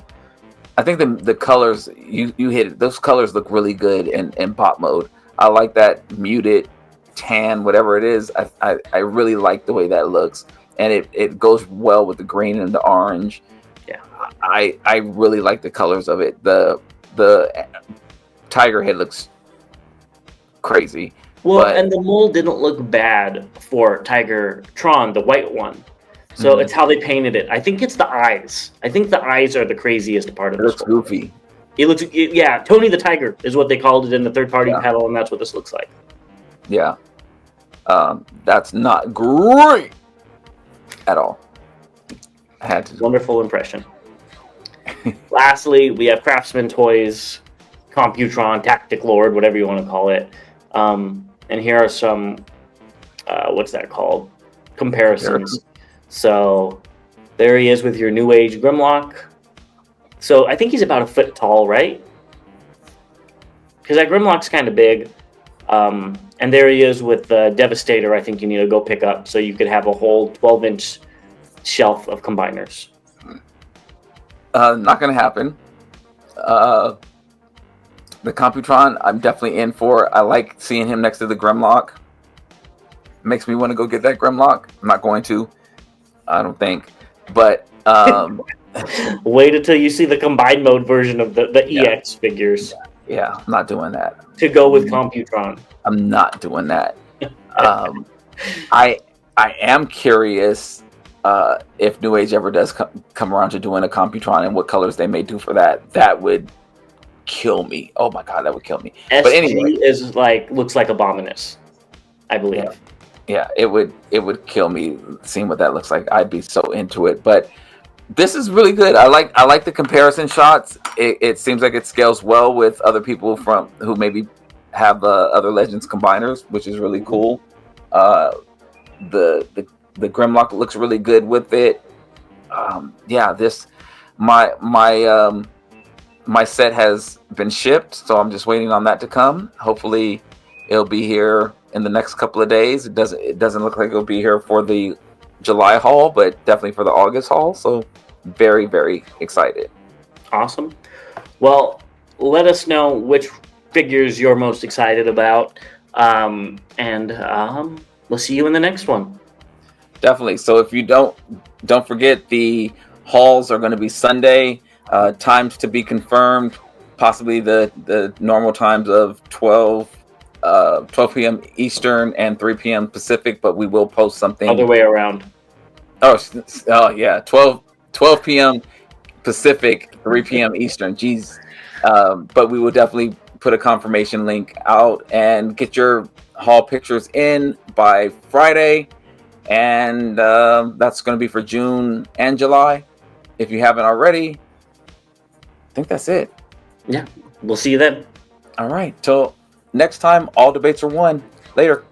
I think the colors you hit it. Those colors look really good in pop mode. I like that muted tan, whatever it is. I really like the way that looks, and it goes well with the green and the orange. Yeah, I really like the colors of it. The tiger head looks crazy. Well, and the mold didn't look bad for Tiger Tron, the white one. So it's how they painted it. I think it's the eyes. I think the eyes are the craziest part of this. It looks goofy. It looks, yeah, Tony the Tiger is what they called it in the third-party pedal, and that's what this looks like. Yeah. That's not great at all. I had to. Wonderful impression. Lastly, we have Craftsman Toys, Computron, Tactic Lord, whatever you want to call it. And here are some, what's that called? Comparisons. So there he is with your New Age Grimlock. So I think he's about a foot tall, right? Because that Grimlock's kind of big. And there he is with the Devastator. I think you need to go pick up so you could have a whole 12-inch shelf of combiners. Not going to happen. The Computron, I'm definitely in for. I like seeing him next to the Grimlock. Makes me want to go get that Grimlock. I'm not going to. I don't think. But wait until you see the combined mode version of the EX figures. Yeah, I'm not doing that. To go with Computron. I'm not doing that. I am curious if New Age ever does come around to doing a Computron and what colors they may do for that. That would kill me. Oh my god, that would kill me. SG but anyway, is looks like Abominus, I believe. Yeah, it would kill me seeing what that looks like. I'd be so into it. But this is really good. I like the comparison shots. It seems like it scales well with other people who maybe have other Legends combiners, which is really cool. The Grimlock looks really good with it. My set has been shipped, so I'm just waiting on that to come. Hopefully, it'll be here in the next couple of days. It doesn't look like it'll be here for the July haul, but definitely for the August haul. So very, very excited. Awesome. Well, let us know which figures you're most excited about, and we'll see you in the next one. Definitely. So if you don't forget, the hauls are going to be Sunday. Times to be confirmed. Possibly the normal times of 12 p.m. Eastern and 3 p.m. Pacific, but we will post something. Other way around. Oh yeah, 12 p.m. Pacific, 3 p.m. Eastern. Jeez. But we will definitely put a confirmation link out and get your haul pictures in by Friday. And that's going to be for June and July. If you haven't already, I think that's it. Yeah, we'll see you then. All right. Till next time, all debates are won. Later.